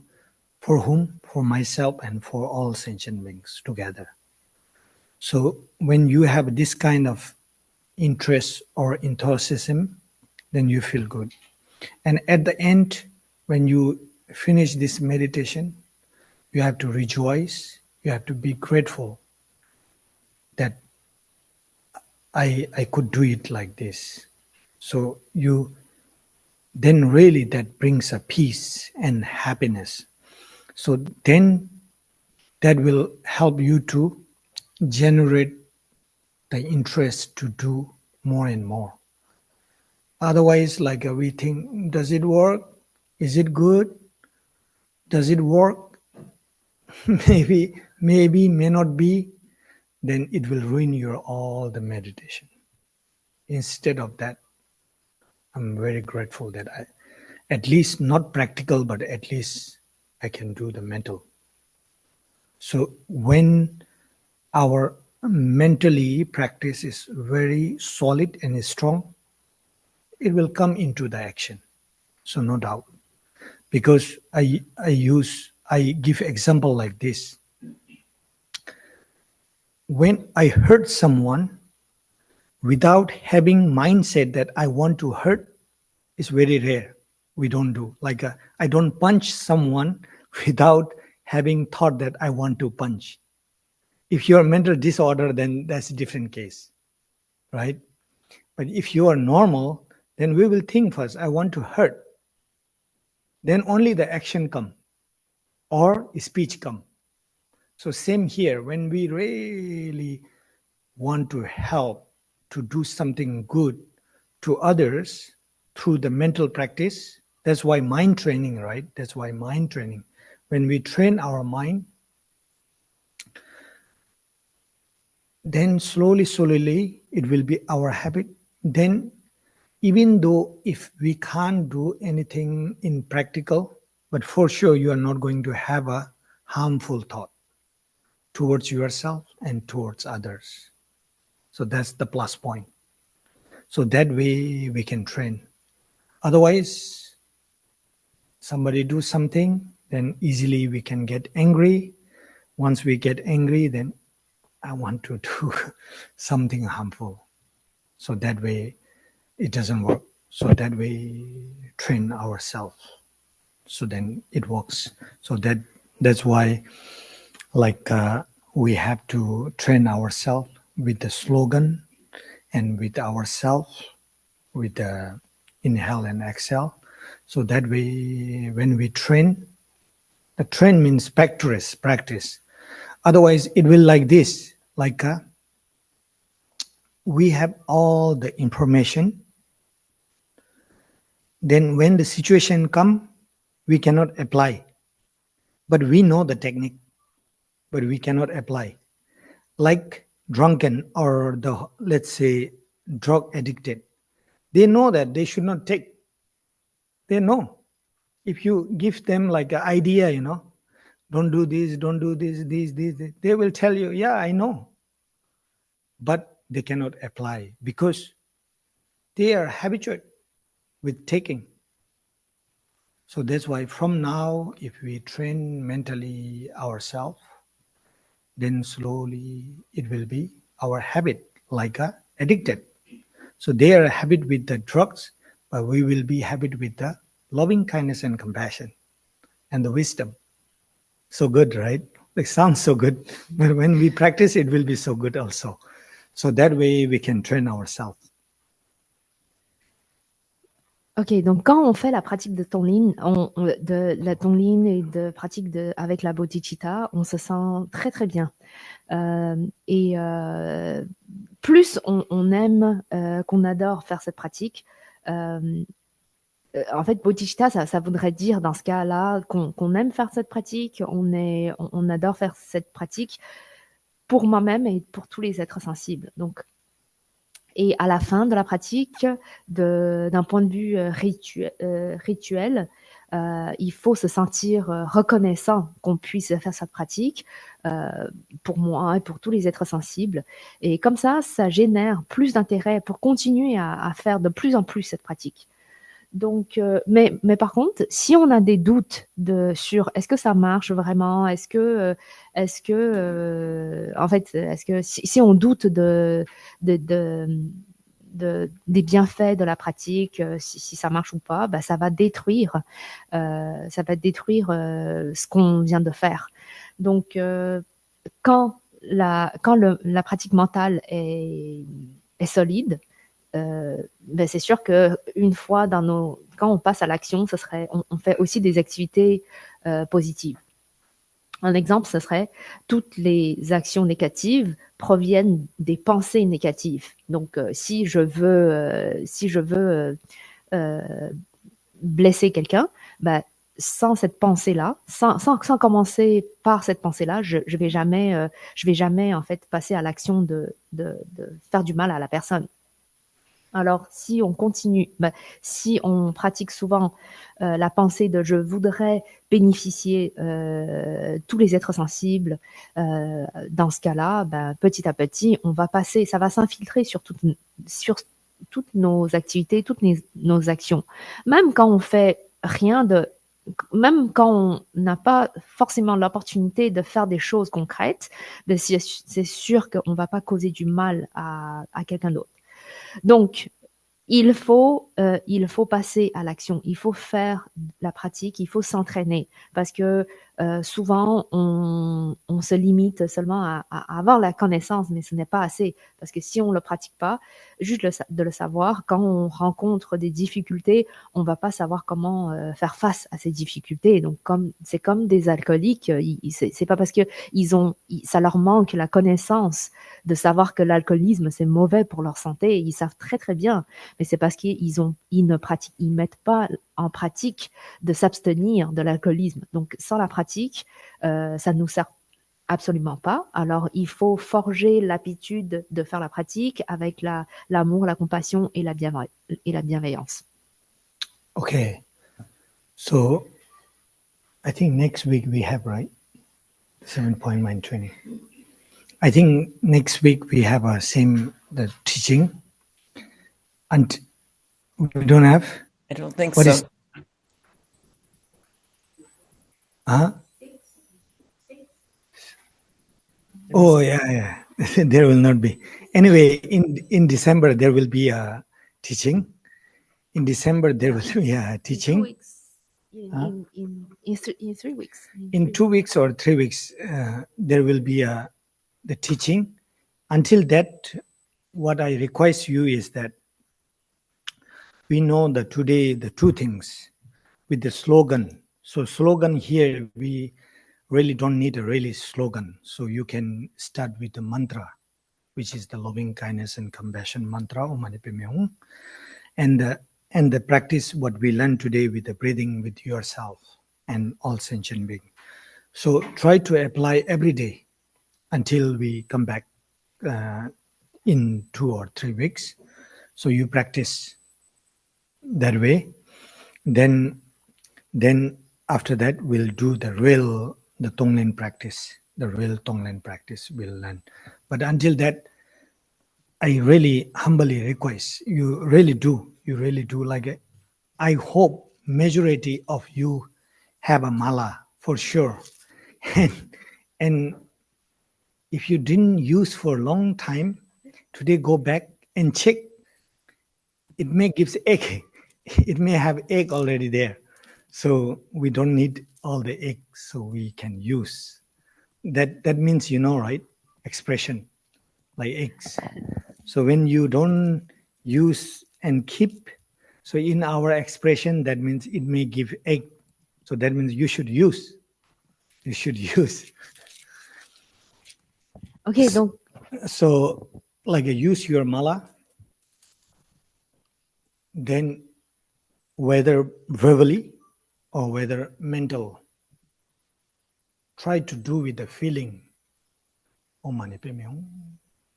For whom? For myself and for all sentient beings together. So when you have this kind of interest or enthusiasm, then you feel good. And at the end, when you finish this meditation, you have to rejoice, you have to be grateful that I could do it like this. So then really that brings a peace and happiness. So then that will help you to generate the interest to do more and more. Otherwise, we think, does it work? Is it good? Does it work? Maybe, may not be. Then it will ruin all the meditation. Instead of that, I'm very grateful that I, at least not practical, but at least I can do the mental. So when our mentally practice is very solid and strong, it will come into the action. So no doubt. because I give example like this. When I hurt someone, without having mindset that I want to hurt, is very rare. We don't do. Like I don't punch someone without having thought that I want to punch. If you're mental disorder, then that's a different case, right? But if you are normal, then we will think first, I want to hurt. Then only the action come or speech come. So same here, when we really want to help to do something good to others through the mental practice, that's why mind training, right? That's why mind training. When we train our mind, then slowly it will be our habit. Then even though if we can't do anything in practical, but for sure you are not going to have a harmful thought towards yourself and towards others. So that's the plus point. So that way we can train. Otherwise, somebody do something, then easily we can get angry. Once we get angry, then I want to do something harmful. So that way it doesn't work. So that way train ourselves. So then it works. So that's why like we have to train ourselves with the slogan and with ourselves, with the inhale and exhale. So that way when we train, the train means practice. Otherwise it will like this, like we have all the information. Then when the situation come, we cannot apply. But we know the technique, but we cannot apply. Like drunken or the, let's say, drug addicted. They know that they should not take. They know. If you give them like an idea, don't do this, this, they will tell you, yeah, I know. But they cannot apply because they are habituated with taking. So that's why from now, if we train mentally ourselves, then slowly it will be our habit, like addicted. So they are a habit with the drugs, but we will be habit with the loving kindness and compassion and the wisdom. So good, right? It sounds so good, but when we practice, it will be so good also. So that way we can train ourselves. Ok, donc quand on fait la pratique de Tonglen, de la Tonglen et de pratique avec la bodhicitta, on se sent très très bien. Et plus on aime, qu'on adore faire cette pratique, en fait, bodhicitta, ça voudrait dire dans ce cas-là qu'on aime faire cette pratique, on adore faire cette pratique pour moi-même et pour tous les êtres sensibles. Donc, et à la fin de la pratique, d'un point de vue rituel, il faut se sentir reconnaissant qu'on puisse faire cette pratique pour moi et pour tous les êtres sensibles. Et comme ça génère plus d'intérêt pour continuer à faire de plus en plus cette pratique. Donc, mais par contre, si on a des doutes sur est-ce que ça marche vraiment, est-ce que si on doute des bienfaits de la pratique, si ça marche ou pas, bah, ça va détruire ce qu'on vient de faire. Donc, quand la pratique mentale est solide, ben c'est sûr que une fois quand on passe à l'action, on fait aussi des activités positives. Un exemple, ce serait toutes les actions négatives proviennent des pensées négatives. Donc, si je veux blesser quelqu'un, ben, sans cette pensée-là, sans commencer par cette pensée-là, je vais jamais en fait passer à l'action de faire du mal à la personne. Alors, si on continue, si on pratique souvent la pensée de « je voudrais bénéficier tous les êtres sensibles », dans ce cas-là, petit à petit, ça va s'infiltrer sur toutes nos activités, toutes nos actions. Même quand on fait rien de même quand on n'a pas forcément l'opportunité de faire des choses concrètes, ben c'est sûr qu'on ne va pas causer du mal à quelqu'un d'autre. Donc, il faut passer à l'action, il faut faire la pratique, il faut s'entraîner parce que souvent on se limite seulement à avoir la connaissance, mais ce n'est pas assez parce que si on le pratique pas, juste de le savoir, quand on rencontre des difficultés, on va pas savoir comment faire face à ces difficultés. Donc c'est comme des alcooliques, c'est pas parce que ça leur manque la connaissance de savoir que l'alcoolisme c'est mauvais pour leur santé, ils savent très très bien. Mais c'est parce qu'ils mettent pas en pratique de s'abstenir de l'alcoolisme. Donc, sans la pratique, ça nous sert absolument pas. Alors, il faut forger l'habitude de faire la pratique avec l'amour, la compassion et la bienveillance. Okay. So, I think next week we have, right? 7-point mind training. I think next week we have the teaching. And we don't have? I don't think What so. is? Huh? Oh, yeah. There will not be. Anyway, in December, there will be a teaching. In December, there will be a teaching. In 2 weeks. In 3 weeks. In 2 weeks or 3 weeks, there will be the teaching. Until that, what I request you is that we know that today the two things with the slogan. So slogan here, we really don't need a really slogan. So you can start with the mantra, which is the loving kindness and compassion mantra, Om Mani Padme Hum. And the practice what we learned today with the breathing with yourself and all sentient being. So try to apply every day until we come back in 2 or 3 weeks. So you practice that way. Then after that, we'll do the Tonglen practice. The real Tonglen practice we'll learn. But until that, I really humbly request, you really do like I hope majority of you have a mala for sure. And if you didn't use for a long time, today go back and check. It may give egg. It may have egg already there. So we don't need all the eggs, so we can use. That means, right? Expression, like eggs. So when you don't use and keep, so in our expression, that means it may give egg. So that means you should use. You should use. Okay, donc. So like use your mala, then whether verbally or whether mental, try to do with the feeling. Om Mani Padme Hum,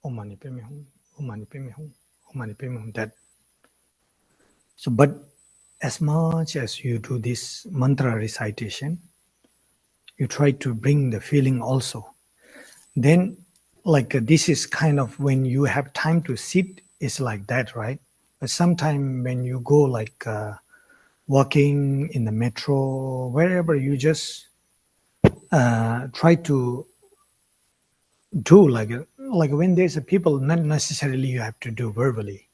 Om Mani Padme Hum, Om Mani Padme Hum, Om Mani Padme Hum. That. So, but as much as you do this mantra recitation, you try to bring the feeling also. Then, like this is kind of when you have time to sit, it's like that, right? But sometimes when you go like walking in the metro, wherever, you just try to do like when there's a people, not necessarily you have to do verbally.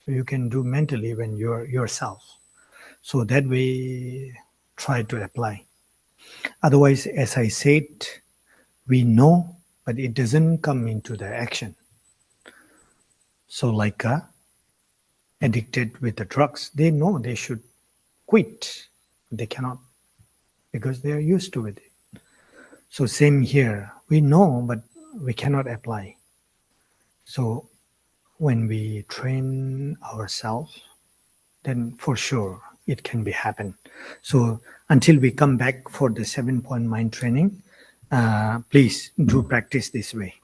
So you can do mentally when you're yourself. So that way, try to apply. Otherwise, as I said, we know, but it doesn't come into the action. So like addicted with the drugs, they know they should quit. They cannot because they are used to it. So same here. We know, but we cannot apply. So when we train ourselves, then for sure it can be happen. So until we come back for the 7-point mind training, please do practice this way.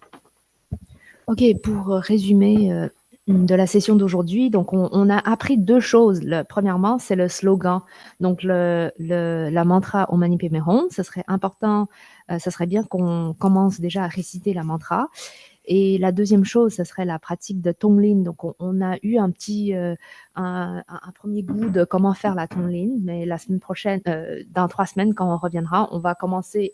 Ok, pour résumer de la session d'aujourd'hui, donc on a appris 2 choses. Premièrement, c'est le slogan, donc la mantra Om Mani Padme Hum. Ce serait important, ce serait bien qu'on commence déjà à réciter la mantra. Et la deuxième chose, ce serait la pratique de Tonglen. Donc, on a eu un premier goût de comment faire la Tonglen, mais la semaine prochaine, dans 3 semaines, quand on reviendra, on va commencer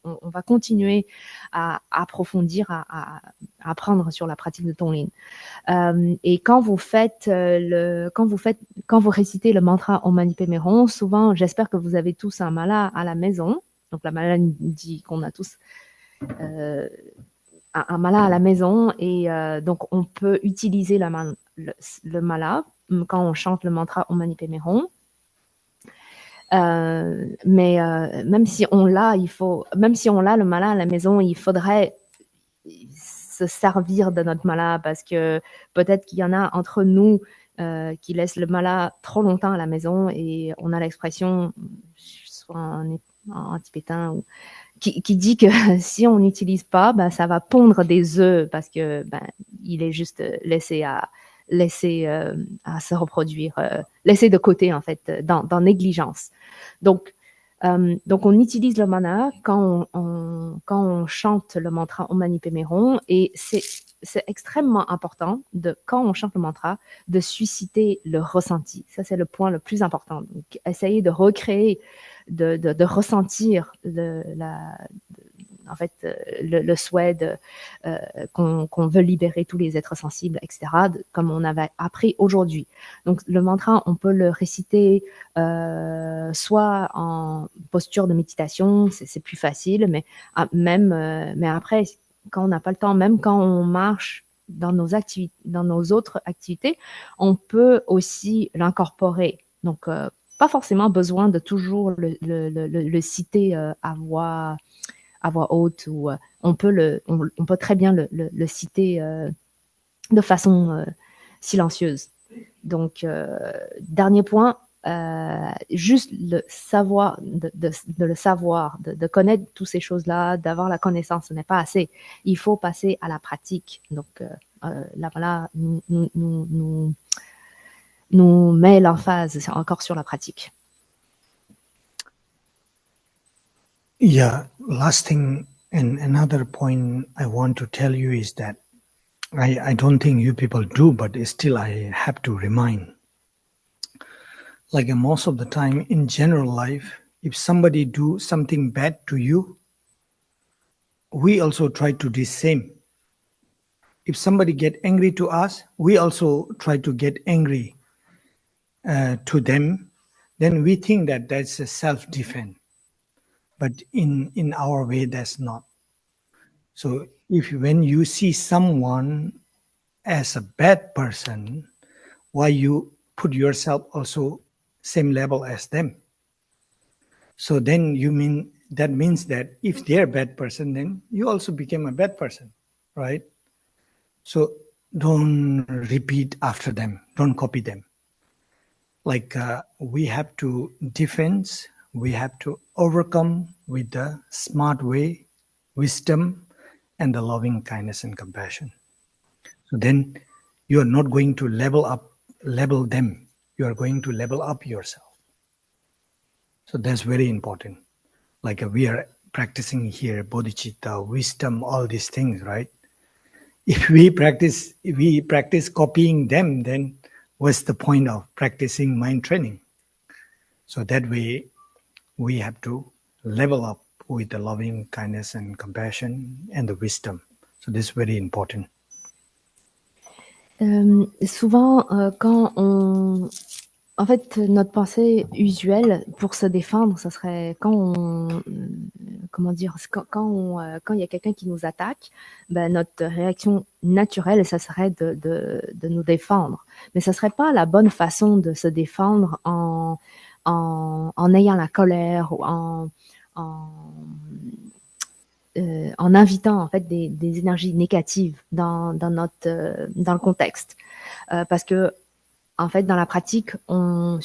on va continuer à approfondir, à apprendre sur la pratique de Tonglen. Et quand vous récitez le mantra Om Mani Padme Hum, souvent, j'espère que vous avez tous un mala à la maison. Donc, la mala dit qu'on a tous un mala à la maison, et donc on peut utiliser le mala quand on chante le mantra Om Mani Padme Hum. Mais même si on l'a le mala à la maison, il faudrait se servir de notre mala, parce que peut-être qu'il y en a entre nous qui laissent le mala trop longtemps à la maison, et on a l'expression, soit en tibétain, qui dit que si on n'utilise pas, ça va pondre des œufs, parce que il est juste laissé à se reproduire, laissé de côté, en fait, dans négligence. Donc on utilise le mana quand on chante le mantra Om Mani Padme Hum, et c'est extrêmement important, quand on chante le mantra, de susciter le ressenti. Ça, c'est le point le plus important. Donc, essayer de recréer, de ressentir le souhait qu'on veut libérer tous les êtres sensibles, etc., comme on avait appris aujourd'hui. Donc, le mantra, on peut le réciter soit en posture de méditation, c'est plus facile, mais après, quand on n'a pas le temps, même quand on marche dans nos autres activités, on peut aussi l'incorporer. Donc, pas forcément besoin de toujours le citer à voix haute, ou on peut très bien le citer de façon silencieuse. Donc, dernier point, juste le savoir, de connaître toutes ces choses-là, d'avoir la connaissance, ce n'est pas assez. Il faut passer à la pratique. Donc, là, nous met l'emphase encore sur la pratique. Yeah, last thing and another point I want to tell you is that I don't think you people do, but still I have to remind. Like most of the time in general life, if somebody do something bad to you, we also try to do the same. If somebody get angry to us, we also try to get angry to them. Then we think that that's a self-defense. But in our way, that's not. So when you see someone as a bad person, why you put yourself also same level as them? So then that means that if they're a bad person, then you also became a bad person, right? So don't repeat after them. Don't copy them. Like we have to defend, we have to overcome with the smart way, wisdom, and the loving kindness and compassion. So then you are not going to level them. You are going to level up yourself. So that's very important. Like we are practicing here, bodhicitta, wisdom, all these things, right? If we practice copying them, then what's the point of practicing mind training? So that way, we have to level up with the loving kindness and compassion and the wisdom. So this is very important. Souvent, en fait, notre pensée usuelle pour se défendre, ça serait quand il y a quelqu'un qui nous attaque, notre réaction naturelle, ça serait de nous défendre. Mais ça serait pas la bonne façon de se défendre en ayant la colère, ou en invitant en fait des énergies négatives dans le contexte, parce que en fait, dans la pratique, on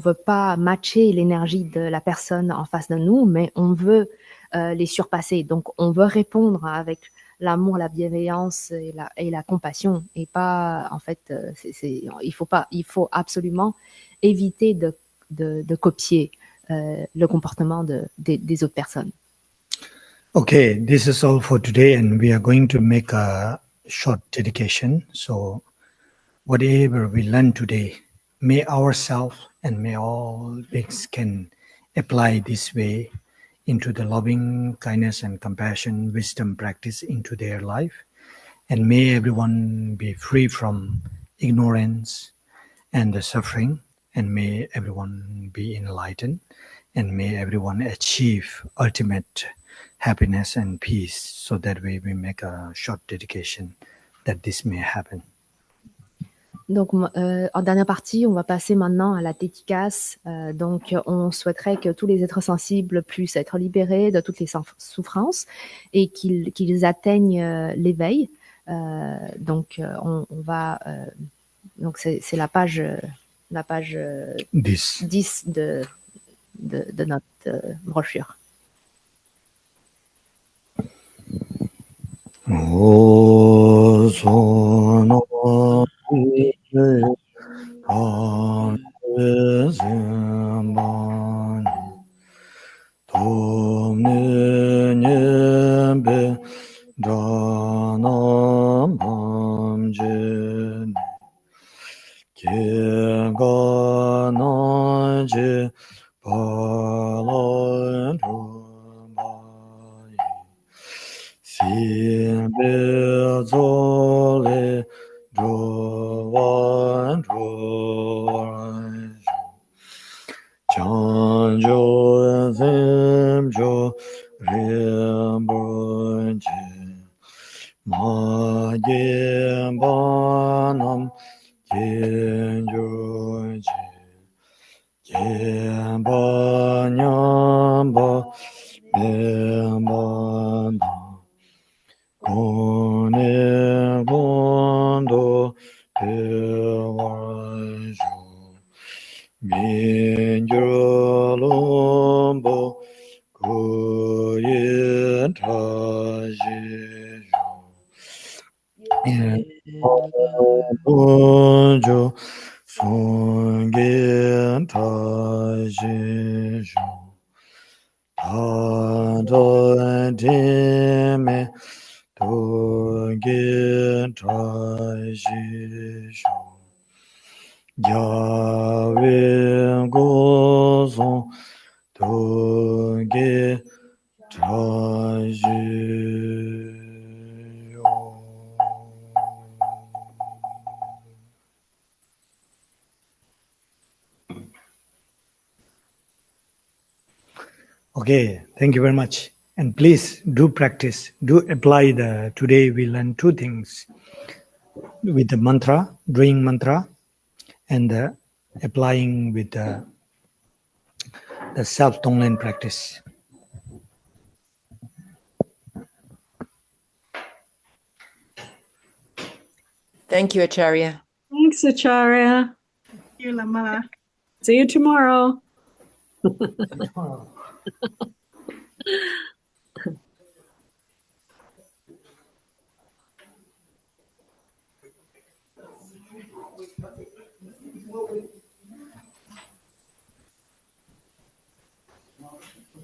veut pas matcher l'énergie de la personne en face de nous, mais on veut les surpasser. Donc, on veut répondre avec l'amour, la bienveillance et la compassion, et pas, en fait, il faut absolument éviter de copier le comportement des autres personnes. Okay, this is all for today, and we are going to make a short dedication. So whatever we learn today, may ourselves and may all beings can apply this way into the loving kindness and compassion, wisdom practice into their life. And may everyone be free from ignorance and the suffering, and may everyone be enlightened, and may everyone achieve ultimate happiness and peace. So that way we make a short dedication that this may happen. Donc, en dernière partie, on va passer maintenant à la dédicace. Donc, on souhaiterait que tous les êtres sensibles puissent être libérés de toutes les souffrances et qu'ils atteignent l'éveil. Donc, on va... donc, c'est la page 10 de notre brochure. Okay, thank you very much. And please do practice, do apply today we learn two things with the mantra, doing mantra, and applying with the self-tonglen practice. Thank you, Acharya. Thanks, Acharya. Thank you, Lama. See you tomorrow.